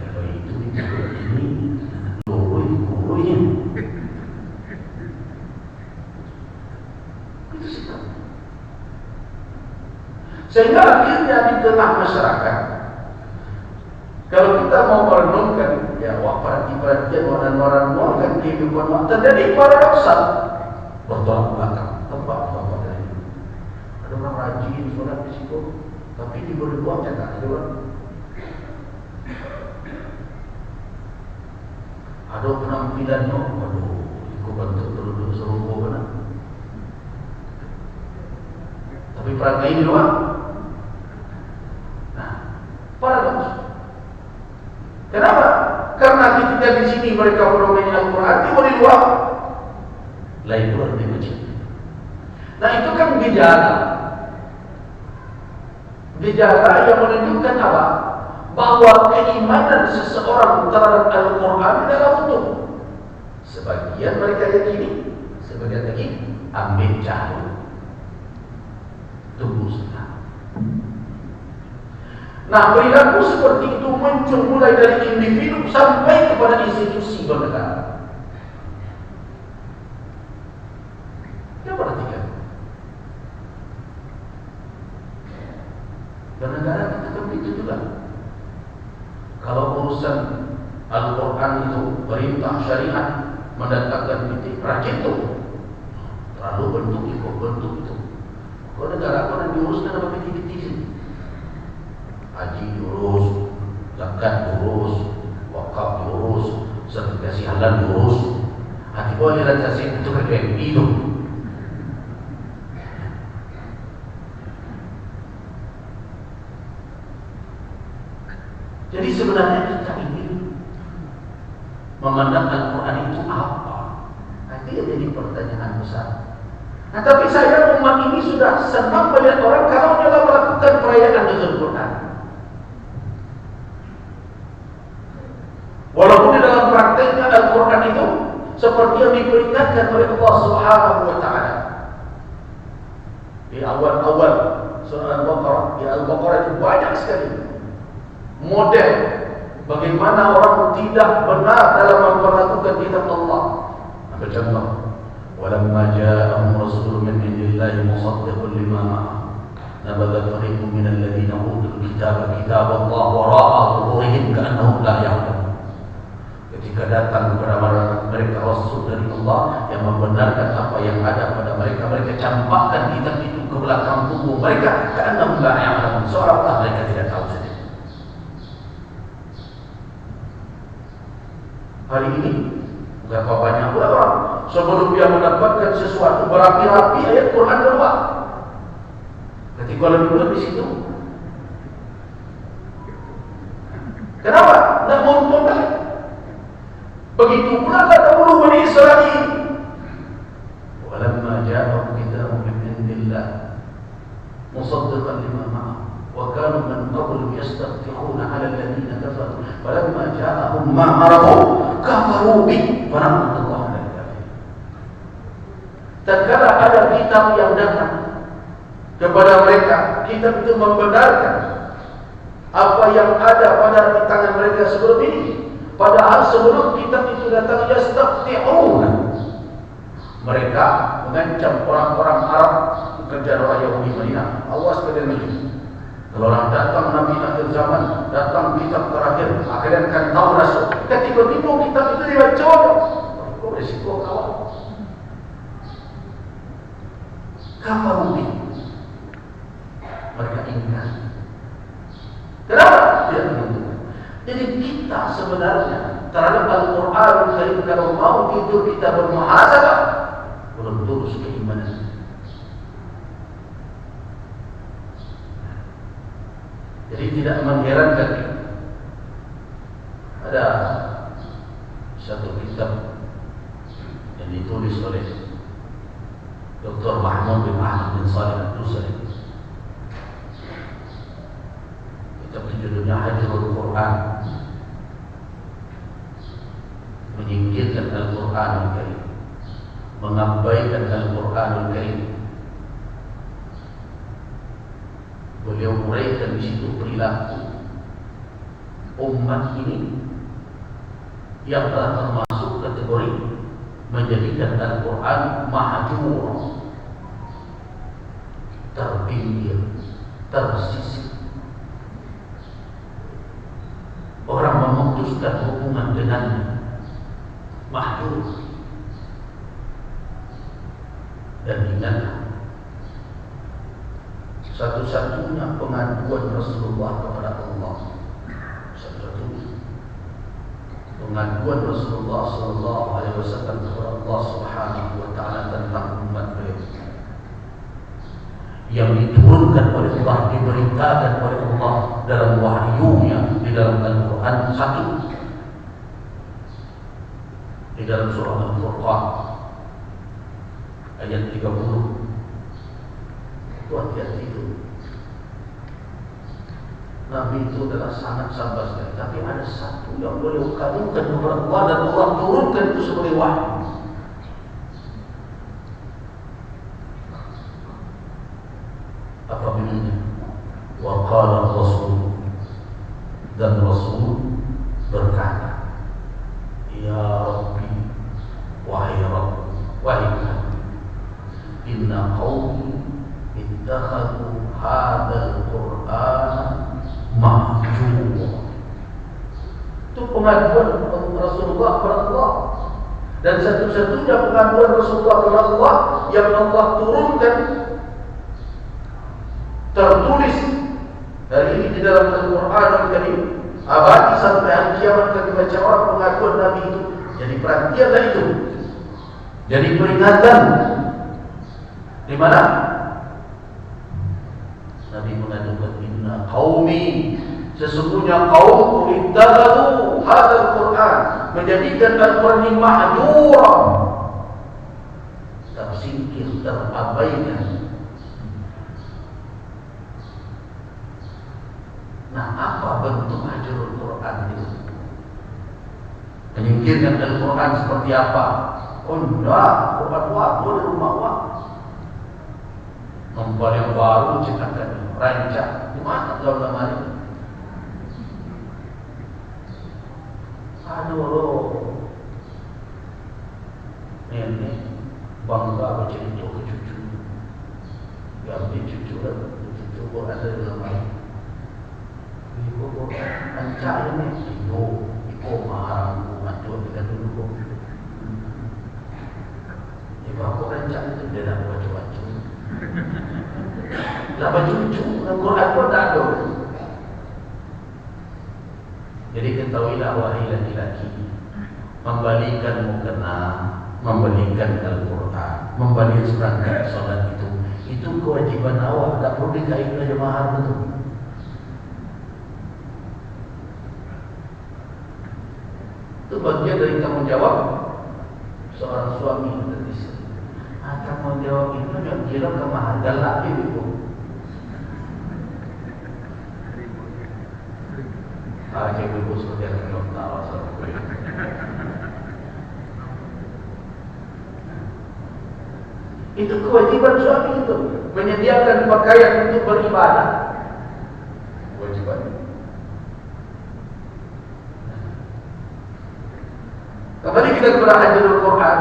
Kalau itu ini lurus. Sehingga akhirnya di tengah masyarakat, kalau kita mau merenungkan, ya perhatian orang-orang kehidupan terjadi paradoksal, bertolak belakang. Tempat dari itu. Ada orang rajin sholat di situ, tapi diberi uangnya tak ada orang. Ada penampilannya, waduh, ikut bentuk duduk serupa benar. Tapi perangai di luar. Nah, paradoks. Kenapa? Karena ketika di sini mereka bermain Al-Quran, di luar lain pula di masjid. Nah, itu kan gejala yang menunjukkan apa? Bahwa keimanan seseorang terhadap Al-Quran adalah utuh. Sebagian mereka yakini, sebagian lagi ambil jahil. Tunggu sebentar. Nah, perilaku seperti itu muncul mulai dari individu sampai kepada institusi bernegara. Kita perhatikan. Bernegara kita kan begitu juga. Kalau urusan Al-Quran itu perintah syariat mendatangkan titik rajin itu, terlalu bentuk itu. Kalau negara apa yang diuruskan apa titik-titik sini? Haji diurus, zakat diurus, wakaf diurus, sertifikasi halal diurus. Hati boleh rancang itu kerja hidup. Jadi sebenarnya kita ingin memandang Al-Quran itu apa? Itu yang jadi pertanyaan besar. Nah, tapi saya umat ini sudah senang melihat orang kalau dia melakukan perayaan dengan Al-Quran. Walaupun di dalam prakteknya Al-Quran itu seperti yang diperingatkan oleh Allah Subhanahu wa Ta'ala. Di awal-awal surah Al-Baqarah, di Al-Baqarah itu banyak sekali model bagaimana orang tidak benar dalam memperlakukan kitab Allah. Ambil contoh, walamma ja'ahum rasulun min indillahi musaddiqun lima ma'ahum nabadha fariqun minal ladzina utul kitaba kitaballah wara'a zuhurihim ka'annahum la ya'lamun. Ketika datang kepada mereka rasul dari Allah yang membenarkan apa yang ada pada mereka, mereka campakkan kitab itu ke belakang tubuh mereka ka'annahum la ya'lamun, seolah-olah mereka tidak tahu saja. Hari ini berapa banyak pula orang sebelum dia mendapatkan sesuatu berapi-api ayat Quran keluar. Ketika lebih di situ. Kenapa? Nak menguntungkan. Begitu pula kata dahulu Bani Israel. Walamma ja'ahum kitabun min indillah musaddiqan lima ma'ahum wa kanu min qablu yastaftihuna 'ala alladhina kafaru falamma ja'ahum ma 'arafu kafaru bi fanaqatullah alal kafir. Tatkala ada kitab yang datang kepada mereka, kitab itu membenarkan apa yang ada pada di tangan mereka sebelum ini. Padahal sebelum kitab itu datang yastaftihuna, mereka mengancam orang-orang Arab, kerja orang Yahudi Madinah. Awas kalian ini. Kalau orang datang Nabi akhir zaman, datang kitab terakhir, akhirnya akan tahu rasul. Tiba-tiba kitab itu dibaca. Kok berisiko kawan? Kafaru bi. Mereka ingkar. Kenapa? Tidak menentukan. Jadi kita sebenarnya terhadap Al-Quran Karim, kalau mau tidur kita bermuhasabah, belum tulus keimanan. Jadi tidak mengherankan ada satu kitab yang ditulis oleh Dr. Mahmud bin Ahmad bin Salih Al-Dusari. Kitab judulnya Hajrul Quran, menyingkirkan Al-Quran Al-Karim, mengabaikan Al-Quran Al-Karim. Beliau uraikan di situ perilaku umat ini yang telah termasuk kategori menjadikan Al-Quran mahjur, terpinggir, tersisih. Orang memutuskan hubungan dengannya, mahjur. Dan ingatlah, satu-satunya pengaduan Rasulullah kepada Allah, satu-satunya pengaduan Rasulullah sallallahu alaihi wasallam kepada Allah Subhanahu wa taala tentang umat beliau yang diturunkan oleh Allah, diberitakan oleh Allah dalam wahyunya di dalam Al-Quran. Satu, di dalam surah Al-Furqan ayat 30. Itu hati-hati itu. Nabi itu adalah sangat sabar sekali, tapi ada satu yang boleh kagumkan kepada Allah dan Allah turunkan itu sebagai wahyu. Apa bunyinya? Wa qala Rasul, dan Rasul berkata, Ya Rabbi, wahai Rabb, wahai Tuhan, inna qaumi ittakhadhu hadzal Qur'an mahjura. Itu pengaduan Rasulullah kepada Allah. Dan satu-satunya pengaduan Rasulullah kepada Allah yang Allah turunkan tertulis hari ini di dalam Al-Quran Al-Karim, abadi sampai hari kiamat bagi baca orang pengakuan Nabi itu. Jadi perhatianlah itu. Jadi peringatan. Di mana? Nabi mengadukan, inna qaumi, sesungguhnya kaumku ittakhadhu hadzal Quran, menjadikan Al-Quran ini mahjura, tersingkir, terabaikan. Nah, apa bentuk hajarul Quran itu? Menyingkirkan Al-Quran seperti apa? Oh enggak, Quran waktu di rumah waktu. Membuat yang baru, cetakan, rancang. Di mana dalam lemari? Aduh, nenek bangga baca itu ke cucu. Ambil cucu lah, cucu Quran dari lemari. Ibu rancang ini, ibu marah, macam kita dulu. Ibu aku rancang itu dia nak baca-baca. Nak baca-baca, Al-Quran pun tak ada. Jadi ketahuilah wahai laki-laki, membalikan mukena, membalikan Al-Quran, membalik serangkaian solat itu kewajiban awak, tak perlu dikaitkan jemaah betul. Itu bagian dari tanggung jawab seorang suami dan istri. Tanggung jawab itu yang kira kemahalan lagi itu. Cik ibu seperti yang kita tahu asal. Itu kewajiban suami itu, menyediakan pakaian untuk beribadah. Kewajiban. Kembali kita kepada hajarul Quran.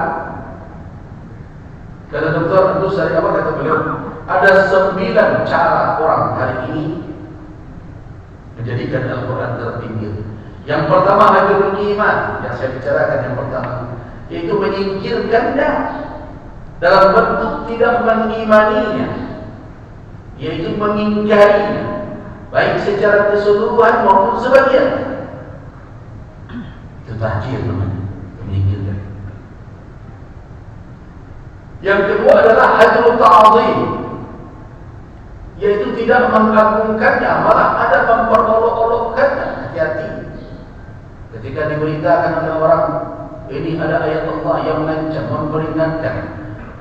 Kata Dr. Abdul Sari, apa kata beliau? Ada 9 cara orang hari ini menjadikan Al-Quran terpinggir. Yang pertama hajarul iman, yang saya bicarakan yang pertama, yaitu menyingkirkannya dalam bentuk tidak mengimaninya, yaitu mengingkarinya, baik secara keseluruhan maupun sebagian. Itu tahjir namanya, menyingkirkan. Yang kedua adalah hajrul ta'zim, yaitu tidak mengagungkannya, malah ada memperolok-olokkannya. Hati-hati ketika diberitakan oleh orang, ini ada ayat Allah yang mengancam, memperingatkan,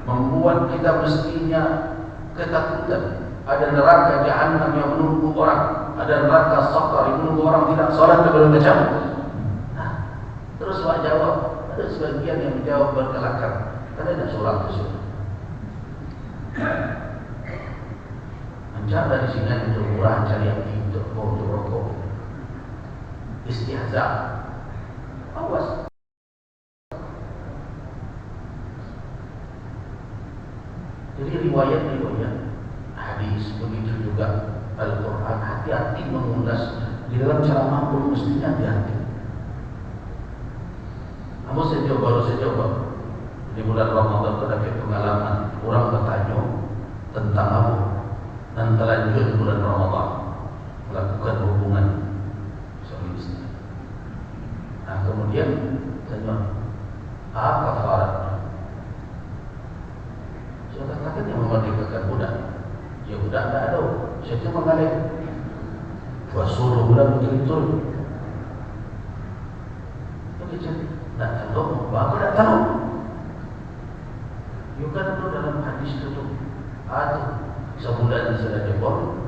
membuat kita mestinya ketakutan. Ada neraka Jahannam yang menunggu orang, ada neraka Saqar yang menunggu orang tidak salat sebelum macam. Nah, terus awak jawab, ada sebagian yang menjawab berkelakar, karena tidak sholat ke situ. Mencari dari sini untuk murah, cari yang untuk rokok. Istihza. Awas. Jadi riwayat hadis begitu juga Al-Quran, hati-hati mengulas di dalam ceramah pun mestinya hati-hati. Namun baru saya coba di bulan Ramadan ada pengalaman orang bertanya tentang apa dan terlanjur bulan Ramadan melakukan hubungan suami istri. Nah kemudian tanya apa kafaratnya? Saya katakan yang memerdekakan budak. Ya budak tidak ada. Saya cuma mengalir. Gua suruh budak betul-betul. Begitu. Tak tahu. Bapak tak tahu. You kan itu dalam hadis itu ada sebulan sudah jebol.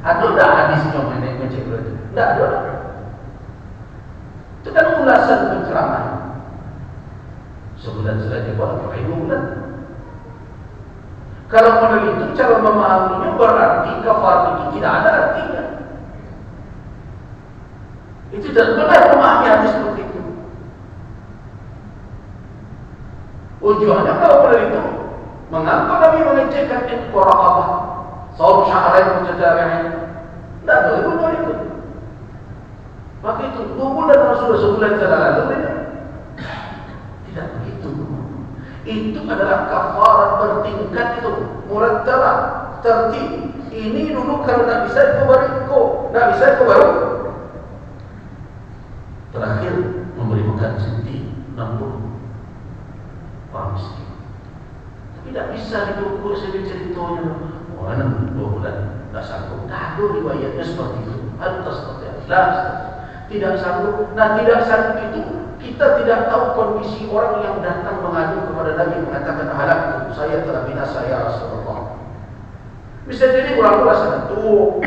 Ada tak hadisnya mengenai macam itu? Tak ada. Itu kan ulasan pencerahan. Sebulan sudah jebol, apa 5 bulan? Kalau model itu cara memahaminya berarti kafarat itu tidak ada artinya. Itu tidak benar memahami hadis seperti itu. Tujuannya kalau model itu, mengapa Nabi mengecekkan Qur'an, saum syahrain mutatabi'ain? Tidak ada model itu. Maka itu 2 bulan Rasulullah sebulan sudah lalu. Tidak begitu. Itu adalah kafarat bertingkat itu, murattabah, tertib. Ini dulu kalau tak bisa itu baru tak bisa itu baru. Terakhir memberi makan senti 60 orang miskin. Tapi tak bisa diukur saya ceritanya. Orang 2 bulan tak sanggup. Tak ada riwayatnya seperti itu. Ada seperti itu. Tidak sanggup. Nah tidak sanggup itu kita tidak tahu kondisi orang yang datang mengadu kepada Nabi mengatakan halakku, saya telah binasa ya Rasulullah. Bisa jadi orang rasa tu.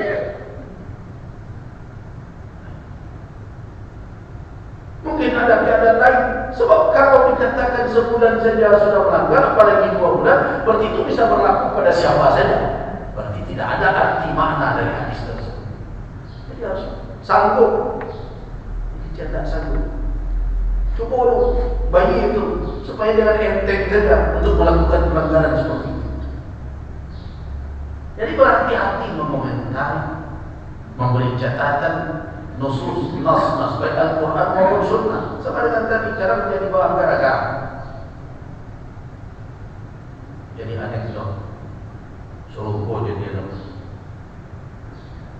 Mungkin ada keadaan lain. Sebab kalau dikatakan sebulan saja sudah melanggar, apalagi 2 bulan, berarti itu bisa berlaku pada siapa saja. Berarti tidak ada arti makna dari hadis tersebut. Jadi harus sanggup. Jadi tidak sanggup. Cuba bayi itu supaya dengan enteng saja untuk melakukan pelanggaran seperti itu. Jadi berhati-hati mengomentari, memberi catatan nusus, nas baik Al-Quran maupun Sunnah. Sama dengan tadi cara menjadi bahan gara-gara. Jadi anekdot serupa jadi anak.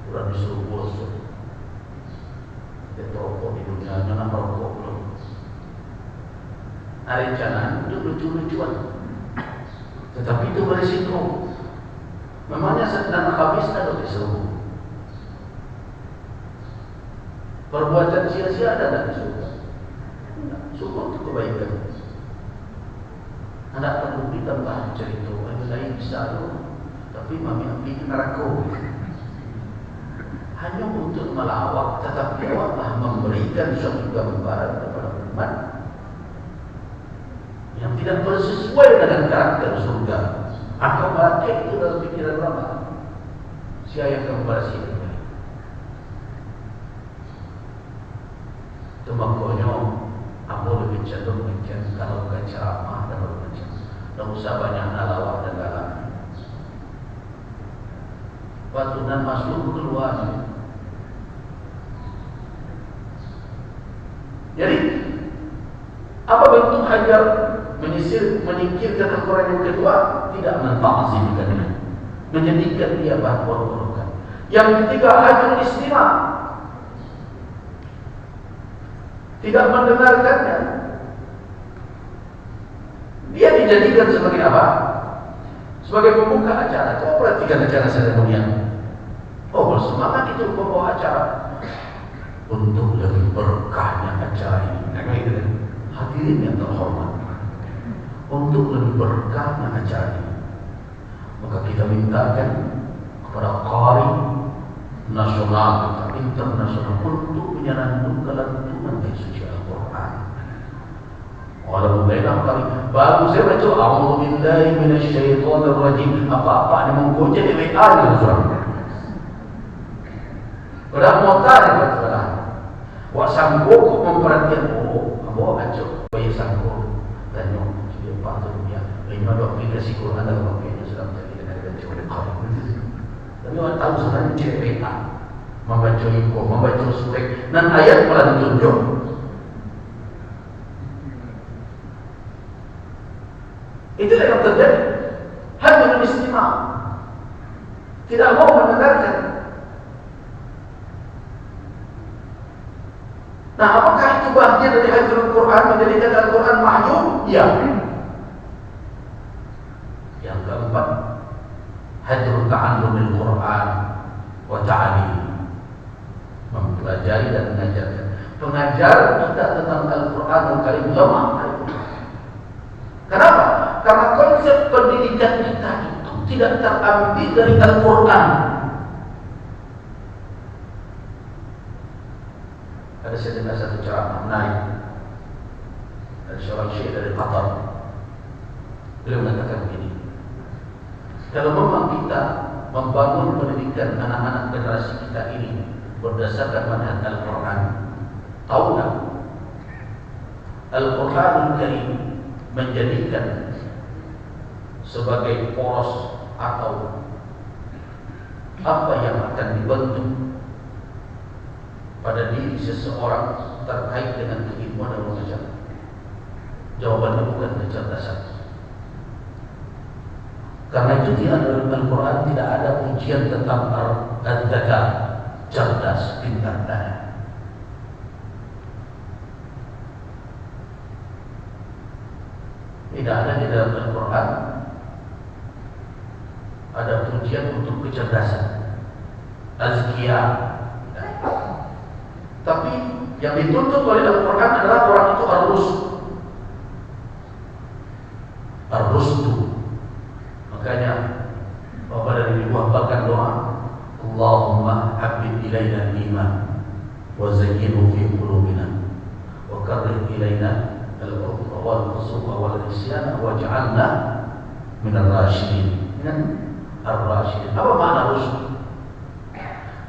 Kurang disuruh dia rokok di dunia, jangan rokok belum. Ada rencana untuk lucu-lucuan, tetapi itu berisiko. Memangnya sedang habis atau disuruh? Perbuatan sia-sia ada tak disuruh? Syukur itu kebaikan. Anak perlu ditambah cerita, ada lain bisa loh, tapi mami ambil neraka. Hanya untuk melawak, tetapi awaklah memberikan suatu gambaran kepada umat yang tidak bersesuai dengan karakter surga. Atau pakai itu dalam pikiran lama. Siayahkan kepada sini. Itu makanya aku lebih cenderung kalau bukan ceramah dan berbaca. Tak usah banyak nalawak dan galak. Patunan masuk keluar. Jadi apa bentuk hajar menyingkirkan Al-Quran yang kedua? Tidak menta'zimkannya, menjadikan dia bahan-bahan. Yang ketiga hajar istimah, tidak mendengarkannya. Dia dijadikan sebagai apa? Sebagai pembuka acara. Coba perhatikan acara seremonial. Oh bersemangat itu pembawa acara. Untuk lebih berkahnya acara ini, hadirin yang terhormat, untuk lebih berkahnya acara ini, maka kita mintakan kepada qari nasional atau internasional untuk menyantumkan lantunan ayat suci Al-Quran. Walaupun lain kali baru saya baca a'udzu billahi minasyaitonir rajim, apa-apa ada menggoda di WA dengan surah. Berapa motor betul. Wak sanggup memperhatikan bawa acok bayi sanggup dan nyok dia patut dia ini ada aplikasi Quran dalam aplikasi dalam tadi dengan baca oleh qari. Tapi tahu sebenarnya CPA, membaca iko, membaca surek, dan ayat malah ditunjuk. Itulah yang terjadi. Hanya istimah, tidak mau mendengarkan. Nah, apakah itu bagian dari hajrul Quran, menjadikan Al-Quran mahjub? Ya. Yang keempat, hajrul ta'allumil Quran wa ta'alim, mempelajari dan mengajarkan. Pengajaran kita tentang Al-Quran dan Karim lemah. Kenapa? Karena konsep pendidikan kita itu tidak terambil dari Al-Quran. Ada saya dengar satu ceramah menarik dari seorang syekh dari Qatar. Beliau mengatakan begini, kalau memang kita membangun pendidikan anak-anak generasi kita ini berdasarkan manhaj Al-Quran, tahu tak? Al-Quranul Karim menjadikan sebagai poros atau apa yang akan dibentuk pada diri seseorang terkait dengan keilmuan dan pengajaran. Jawabannya bukan kecerdasan. Karena itu di dalam Al-Quran tidak ada ujian tentang al-dzakar, cerdas, pintar, dan tidak ada di dalam Al-Quran ada ujian untuk kecerdasan, azkiya. Tapi yang dituntut oleh Al-Quran adalah orang itu ar-rusdu. Makanya Bapak dari Ibu hafalkan doa, Allahumma habib ilaina iman wa zayyinhu fi qulubina wa karrih ilaina al-kufra wal fusuqa wal isyana waj'alna minal rasyidin. Ar-rasyidin. Apa makna rusdu?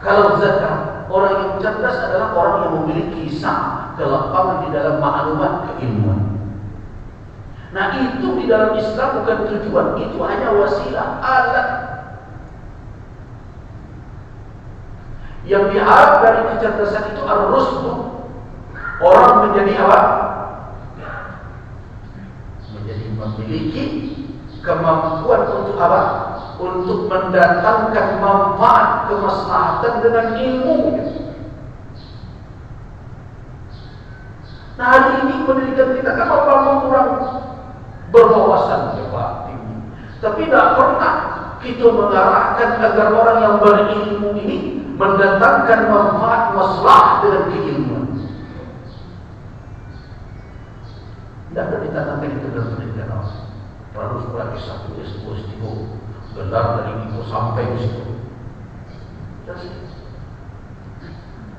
Kalau zakat, orang yang cerdas adalah orang yang memiliki sa'ah, kelapangan di dalam maklumat keilmuan. Nah, itu di dalam Islam bukan tujuan, itu hanya wasilah, alat. Yang diharap dari kecerdasan itu ar-rusdu. Orang menjadi apa? Menjadi memiliki kemampuan untuk apa? Untuk mendatangkan manfaat kemaslahatan dengan ilmu. Nah, hari ini pendidikan kita kan apa kurang berwawasan hebat tinggi. Tapi tidak pernah kita mengarahkan agar orang yang berilmu ini mendatangkan manfaat maslahah dengan keilmuan. Tidak ada ditanamkan itu dalam pendidikan awal. Harus berarti satu S2 S3 gelar dari ibu sampai ke situ.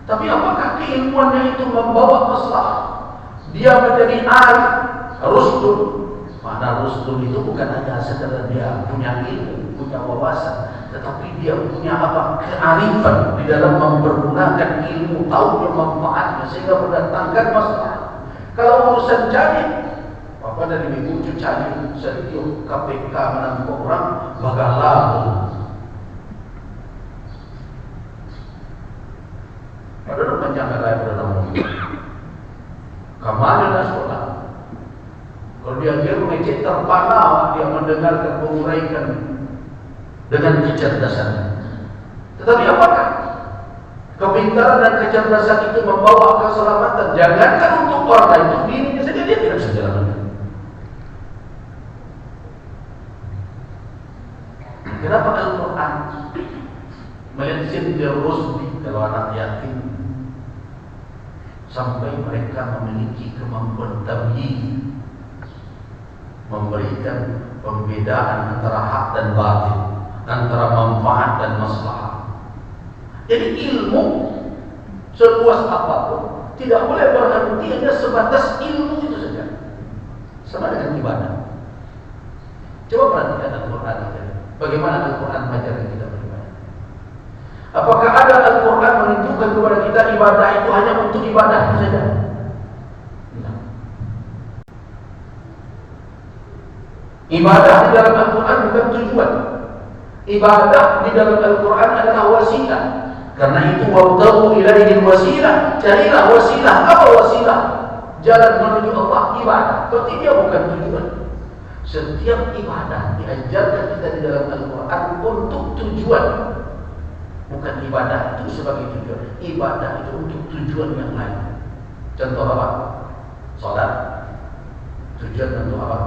Tapi apakah keilmuannya itu membawa maslahah? Dia menjadi arif, rusdun. Makna rusdun itu bukan hanya sekedar dia punya ilmu, punya wawasan, tetapi dia punya apa? Kearifan di dalam mempergunakan ilmu, tahu manfaatnya sehingga mendatangkan maslahah. Kalau urusan jadi apa dari ibu cari sedikit KPK menangkap orang bagalah. Ada panjang lagi pada nama kamarnya dah sekolah. Kalau dia mengecek terpana, dia mendengarkan menguraikan dengan kecerdasannya. Tetapi apakah kepintaran dan kecerdasan itu membawa keselamatan? Jangankan untuk orang lain, untuk dirinya saja dia tidak bisa jalankan. Kenapa Al-Quran melihat rusdi kalau anak yatim sampai mereka memiliki kemampuan tamyiz, memberikan pembedaan antara hak dan batil, antara manfaat dan maslahah. Jadi ilmu seluas apapun tidak boleh berhenti hanya sebatas ilmu itu saja. Sama dengan ibadah. Coba perhatikan Al-Quran. Bagaimana Al-Quran mengajarkan kita beribadah? Apakah ada Al-Quran menunjukkan kepada kita ibadah itu hanya untuk ibadah saja? Tidak. Ibadah di dalam Al-Quran bukan tujuan. Ibadah di dalam Al-Quran adalah wasilah. Karena itu wabtaghu ilaihil wasilah, carilah wasilah. Apa wasilah? Jalan menuju Allah, ibadah. Berarti dia bukan tujuan. Setiap ibadah diajarkan kita di dalam Al-Quran untuk tujuan. Bukan ibadah itu sebagai tujuan. Ibadah itu untuk tujuan yang lain. Contoh apa? Salat. Tujuan untuk apa?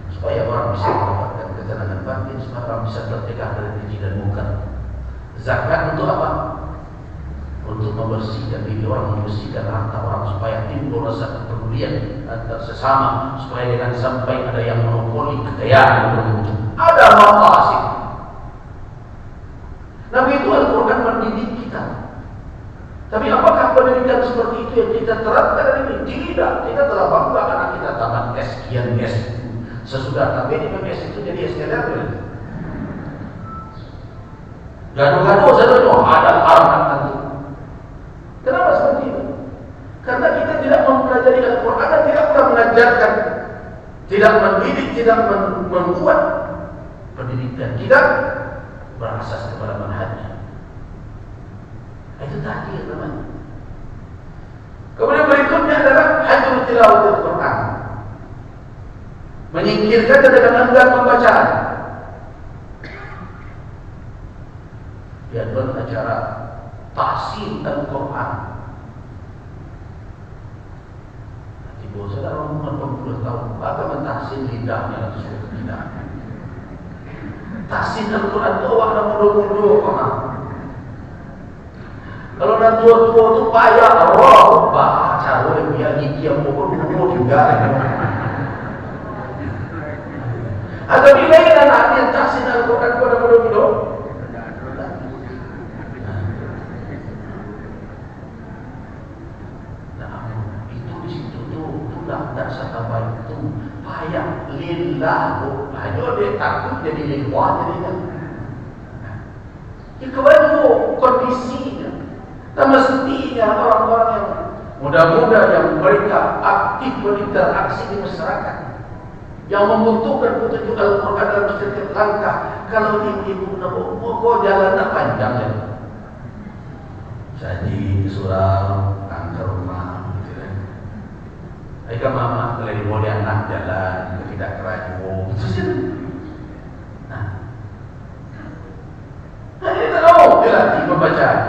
Supaya orang bisa mendapatkan ketenangan batin, supaya orang bisa tercegah dari keji dan munkar. Zakat untuk apa? Untuk membersihkan diri orang, membersihkan harta orang, supaya timbul rasa kepedulian antar sesama, supaya jangan sampai ada yang monopoli kekayaan bermuncul. Ada maqasid. Nabi itu Al-Quran mendidik kita. Tapi apakah pendidikan seperti itu yang kita terapkan hari ini? Tidak. Kita telah bangga karena kita tamat sekian S. Sesudah kami di S itu jadi STLR. Gaduh-gaduh saja ada harapan nanti. Kenapa seperti itu? Karena kita tidak mempelajari Al-Quran dan tidak pernah mengajarkan, tidak mendidik, tidak membuat pendidikan kita berasas kepada manhajnya. Itu tadi namanya. Kemudian berikutnya adalah hajrul tilawatil Quran. Menyingkirkan dengan enggan pembacaan. Dia buat acara tahsin Al-Quran. Nanti bos saudara umur 80 tahun, maka mentahsin lidahnya atau sudah tidak. Tahsin Al-Quran itu orang muda-muda orang. Kalau nak tua-tua itu payah, roh baca boleh biar dia pun juga. Atau bila yang nak tahsin Al-Quran kepada muda-muda. Tak sangka baik itu payah lillah. Hanya dia takut jadi lewat jadinya. Ya kebaju kondisinya. Tak mestinya orang-orang yang muda-muda yang mereka aktif berinteraksi di masyarakat, yang membutuhkan petunjuk Al-Quran dalam setiap langkah. Kalau ibu-ibu nak kok jalan tak panjang ya. Jadi surau angker rumah. Jika mama kalau boleh anak jalan tidak keraju, itu sih. Nah, ini tak tahu dilatih pembacaan.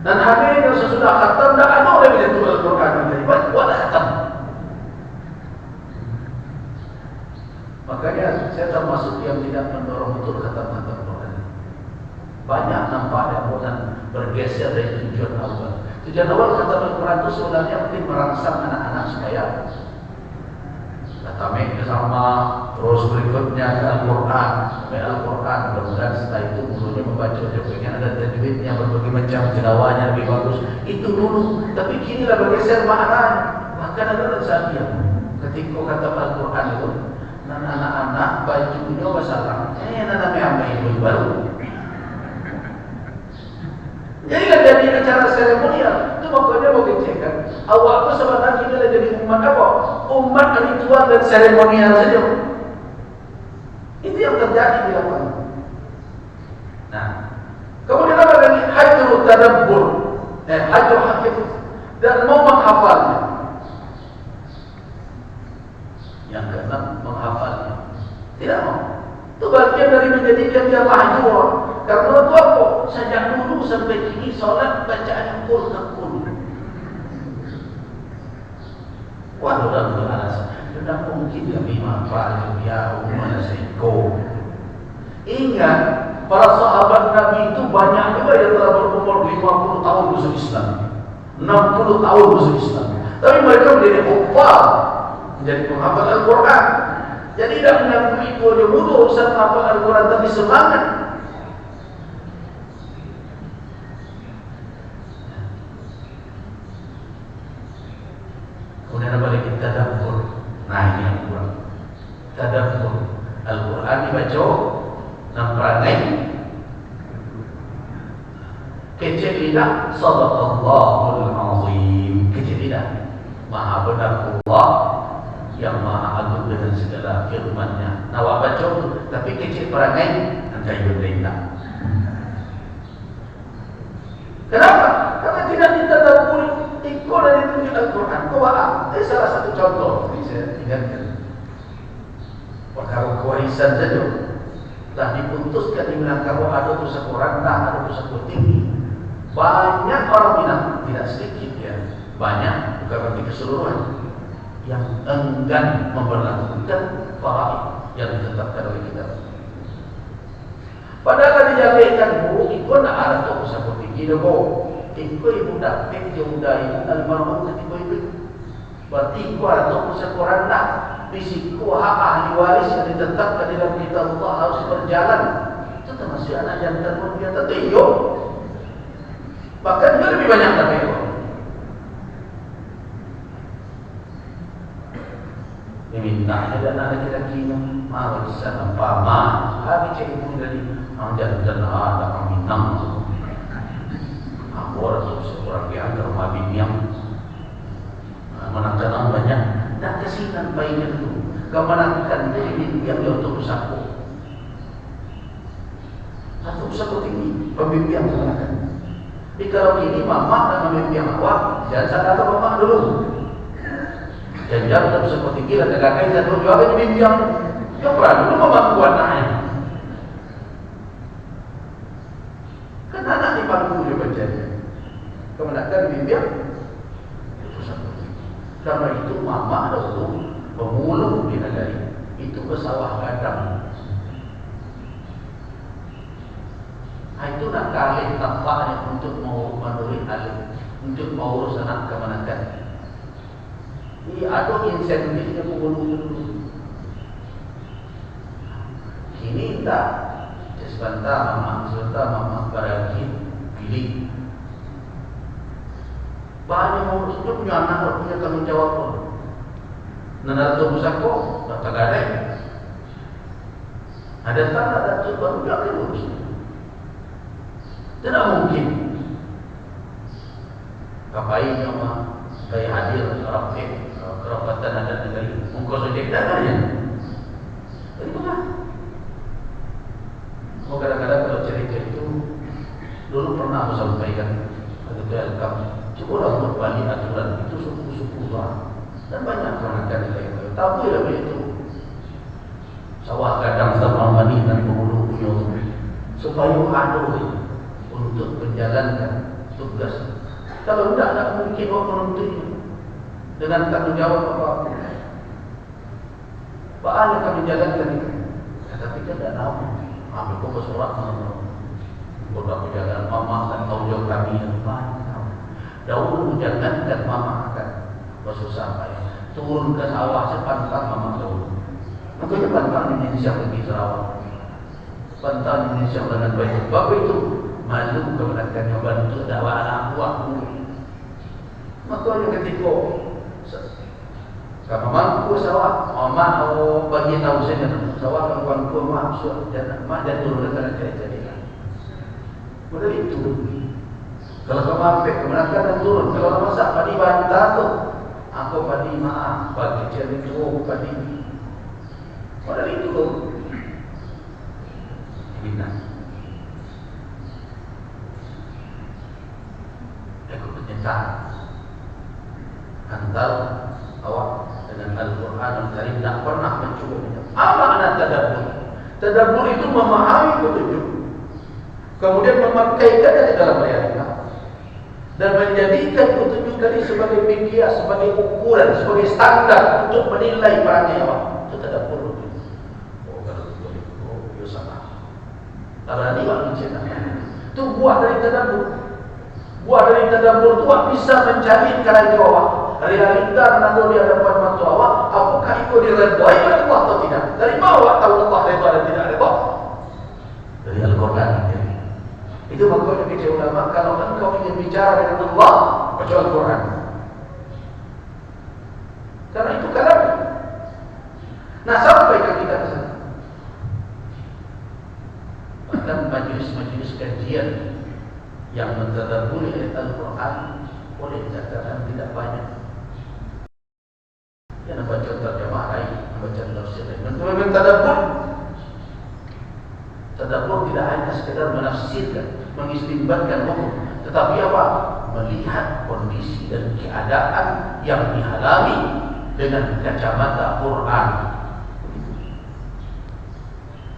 Dan hari ini sesudah khatam, tak ada orang yang menyentuh Al-Quran menjadi buat khatam. Makanya saya termasuk yang tidak mendorong betul khatam-khatam Quran. Banyak nampak yang bukan bergeser dari tujuan awal. Tujuan awal khatam Al-Quran itu sebenarnya mungkin merangsang anak-anak supaya khatamnya bersama, terus berikutnya ke Al-Quran, sampai Al-Quran. Mudah-mudahan setelah itu mulanya membaca, pengen ada tajwidnya, berbagai macam tilawahnya lebih bagus. Itu dulu, tapi kini lah bergeser maknanya. Bahkan ada sahaja ketika khatam Al-Quran itu, anak-anak bajunya masalah, namanya apa itu baru. Jadi kan jadi acara seremonial itu makanya mau dicekkan. Awak itu sebenarnya kita jadi umat apa? Umat ritual dan seremonial saja. Itu yang terjadi di lapangan. Nah, kemudian apa lagi? Hajrul tadabbur, hajrul hafiz, dan mau menghafalnya. Yang keenam menghafalnya. Tidak mau. Itu bagian dari menjadikan dia mahjur. Karena itu apa? Sejak dulu sampai kini solat bacaan kul ke kul. Waduh dan beralasan. Tidak mungkin kami manfaat ya umumnya seko. Ingat, para sahabat Nabi itu banyak juga yang telah berumur 50 tahun masuk Islam, 60 tahun masuk Islam. Tapi mereka menjadi hafal, menjadi penghafal Al-Quran. Jadi tidak mengaku itu aja mudah urusan menghafal Al-Quran, tapi semangat. Kemudian apa lagi? Tadabbur. Nah ini yang kurang. Tadabbur. Al-Quran dibaca namperanai kecil lidah. Sadaqallahul azim. Kecil lidah. Maha benar Allah yang maha agung dengan segala firman-Nya. nawak baca tu, tapi kecil perangai antai benda. Kenapa? Karena tidak ditadaburi, ikut dan ditunjuk Al-Quran. Salah satu contoh ini saya ingatkan. Perkara kewarisan saja telah diputuskan di Minangkabau ada pusat rendah, ada pusat tinggi. Banyak orang Minang, tidak sedikit ya, banyak, bukan berarti keseluruhan, yang enggan memperlakukan faraid yang ditetapkan oleh kita. Padahal dijadikan bu, ikut nak ada tu pusat tinggi dah bu. Ikut ibu dapet dia muda ibu dari mana ketika itu. Berarti ikut ada tu pusat rendah. Risiko hak ahli waris yang ditetapkan dalam kitab Allah harus berjalan. Itu termasuk anak jantan pun dia tertiyo. Bahkan dia lebih banyak dari itu. Diminta dan anak lelaki warisan pama. Habis cik itu dari jantan ada kami enam. Aku orang seorang yang rumah biniam menangkan banyak. Dan kesinan baiknya itu kemenangkan ini yang dia untuk usahaku atau usahaku tinggi pembimbing kemenangkan. Jadi kalau ini mama dan pembimbing awak jangan salah atau mama dulu jangan usahaku tinggi dan kakak kita dulu jawab ini pembimbing dia pernah dulu mama kuat naik kan anak di panggung dia bacanya kemenangkan pembimbing. Karena itu mama dahulu pemulung di negeri itu bersawah gadang. Itu nak kali tampaknya untuk mau menurut alim, untuk mengurus anak kemenakan. Ini ada insentifnya pemulung dulu. Kini tak sebentar mama beragi pilih. Banyak mengurus dia punya anak, punya tanggung jawab pun. Nana tu pusako, tak ada. Ada tanda dan tu baru dia akan urus. Tidak mungkin. Kapai nama saya hadir rapat kerapatan adat negeri. Mungkin saja tidak ada. Itu lah. Kadang-kadang kalau cerita itu dulu pernah aku sampaikan kepada kami. Cukulah untuk balik aturan itu suku-suku lah dan banyak perangkat lain-lain. Tapi lah begitu. Sawah kadang sama mani dan pemulung punya supaya ada untuk menjalankan tugas. Kalau tidak mungkin orang menuntutnya dengan tanggung jawab apa-apa. Banyak kami jalankan itu. Tapi kita tidak tahu. Ambil kau bersorak beberapa jalan mama dan tahu jawab kami yang banyak. Dahulu jangankan mama akan bersusah payah turun ke sawah sepantang mama dahulu. Makanya pantang Indonesia pergi Sarawak, pantang Indonesia dengan baik. Sebab itu malu kemenangkan membantu dakwah anak buahku. Makanya ketika kalau mampu sawah, mama bagi tahu saya sawah kalau mampu maksud dan mak dan turun ke kerja. Modal itu. Kalau kau mampu kemenangkan dan turun. Kalau kau masak padi bantah tu, aku padi maaf, padi cari tu, padi. Modal itu tu. Bina. Aku penyetaan antara awak dengan Al-Quran Al-Karim tak pernah mencuba. Apa makna tadabbur? Tadabbur itu memahami petunjuk, kemudian memakaikannya di dalam realita dan menjadikan petunjuk tadi sebagai media, sebagai ukuran, sebagai standar untuk menilai perangai awak. Itu tadabbur. Oh, kalau boleh, oh, sama. Karena ini manusia itu buah dari tadabbur. Buah dari tadabbur itu bisa mencari jalan awak. Realita dan ada di hadapan mata awak, apakah itu diredai oleh Allah atau tidak? Dari mana awak tahu Allah redha dan tidak redha? Dari Al-Quran. Itu makanya kata ulama, kalau engkau ingin bicara dengan Allah, baca Al-Quran. Karena itu kalam. Nah, sampaikan kita ke sana. Bahkan majlis-majlis kajian yang mentadabburi ayat Al-Quran boleh dikatakan tidak banyak. Yang membaca terjemah lain, membaca tafsir tafsir lain. Memang tadabbur. Tadabbur tidak hanya sekedar menafsirkan, mengistinbatkan hukum, tetapi apa? Melihat kondisi dan keadaan yang dialami dengan kacamata Quran.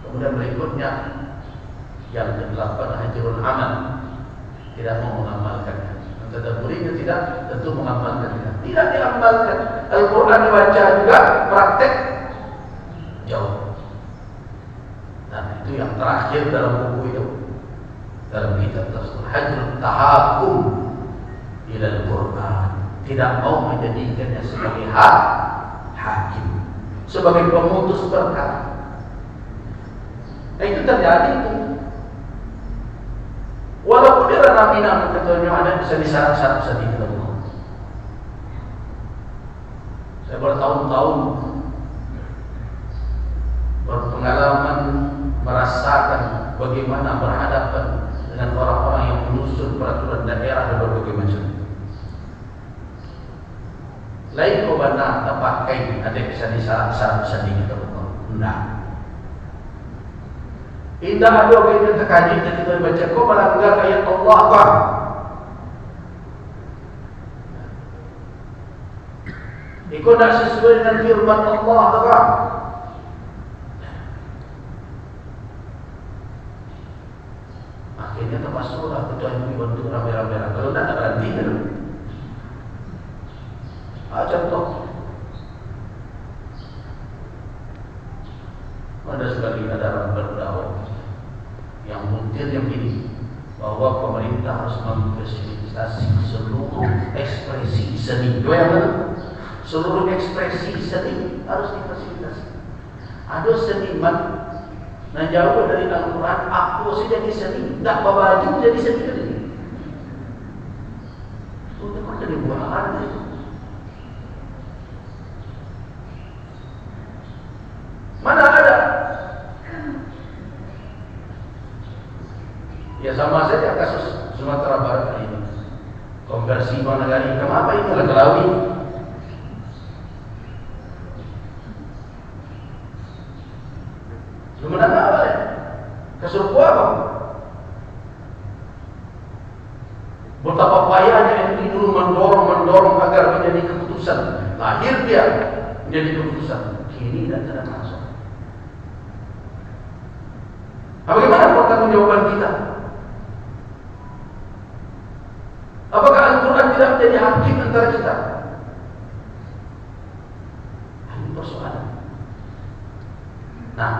Kemudian berikutnya yang ke-8 hajrul amal, tidak mau mengamalkannya. Tadabburinya tidak, tentu mengamalkannya tidak diamalkan. Al-Quran dibaca juga, praktek jauh. Nah, itu yang terakhir dalam buku itu, dalam kitab tersebut, hajrul tahakum ila Al-Quran, tidak mau menjadikannya sebagai hakim, sebagai pemutus perkara. Nah, itu terjadi itu. Walaupun dia ramina ketuanya ada, bisa disyarat-syarat, bisa diterima. Saya bertahun-tahun berpengalaman merasakan bagaimana berhadapan dengan orang-orang yang menyusun peraturan daerah dan berbagai macam. Lain kau benar terpakai ada bisa disyarat-syarat, bisa diterima. Nah, indah ada orang yang terkaji dan kita baca, kau melanggar ayat Allah kah? Ikut tak sesuai dengan firman Allah kah? Akhirnya termasuklah ketua yang dibentuk ramai-ramai. Kalau tak berhenti kan? Contoh, ada sekali ada orang berdakwah yang muntirnya begini, bahwa pemerintah harus memfasilitasi seluruh ekspresi seni. Seluruh ekspresi seni harus difasilitasi. Ada seniman yang jauh dari Al-Quran, aku sih jadi seni, tak bawa baju jadi seni kan ini. Itu kan jadi buahan itu. Mana ada? Ya sama saja kasus Sumatera Barat ini. Konversi Managari, kenapa itu Legalawi? Sebenarnya apa ya? Kesurupan apa? Betapa payahnya MT dulu mendorong agar menjadi keputusan. Lahir dia menjadi keputusan. Kini tidak masuk. Bagaimana pertanggungjawaban kita? Apakah Al-Quran tidak menjadi hakim antara kita? Ini persoalan. Nah,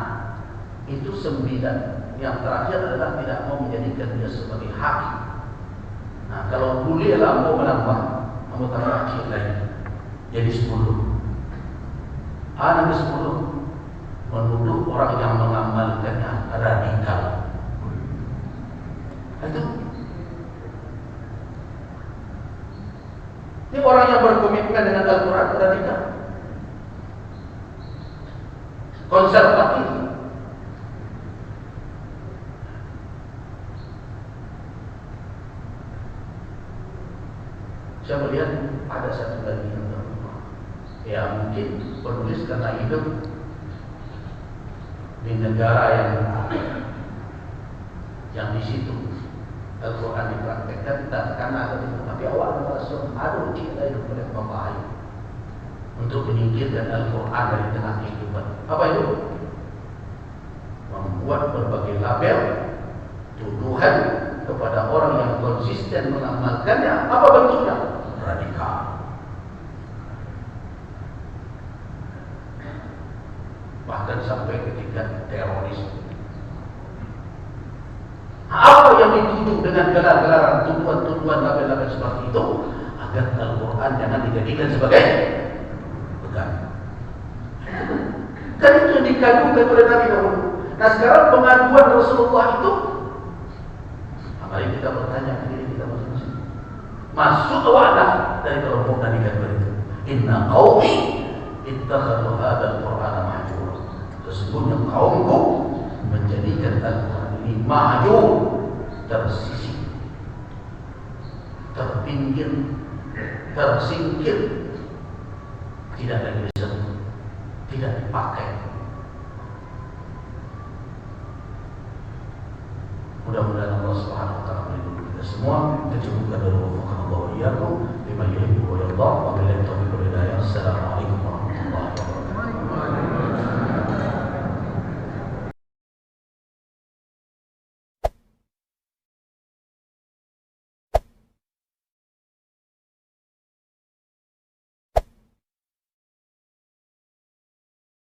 itu 9. Yang terakhir adalah tidak mau menjadikan dia sebagai hakim. Nah, kalau bolehlah mau menambah, mau tambah kecil lagi, jadi 10. Ada 10. Menuduh orang yang mengamalkannya radikal. Itu. Ini orang yang berkomitmen dengan Al-Quran radikal, konservatif. Saya melihat ada satu lagi yang terlupa. Ya mungkin penulis karena hidup di negara yang di situ Al-Quran dipraktekkan, tak karena ada itu. Tapi awal Rasul ada kita hidup oleh pembahaya untuk menyingkirkan Al-Quran dari tengah kehidupan. Apa itu? Membuat berbagai label tuduhan kepada orang yang konsisten mengamalkannya. Apa bentuknya? Radikal. Bahkan sampai ketika teroris. Apa yang dituduh dengan gelar-gelaran, tuduhan-tuduhan, label-label seperti itu, agar Al-Quran jangan dijadikan sebagai pegangan. Kan itu yang dikagumkan oleh Nabi dahulu. Nah sekarang pengaduan Rasulullah itu, mari kita bertanya ke diri kita masing-masing. Masuk wadah dari kelompok Nabi Kadwar itu. Inna qaumi ittakhadhu hadzal Qur'ana mahjura. Sesungguhnya kaumku menjadikan Al-Quran ini mahjur, tersisih, terpinggir, tersingkir, tidak lagi disentuh, tidak dipakai. Mudah-mudahan Allah Subhanahu wa taala melindungi kita semua, kita cukupkan dari wafaqan Allah wa iyyakum lima yuhibbu wa yarda.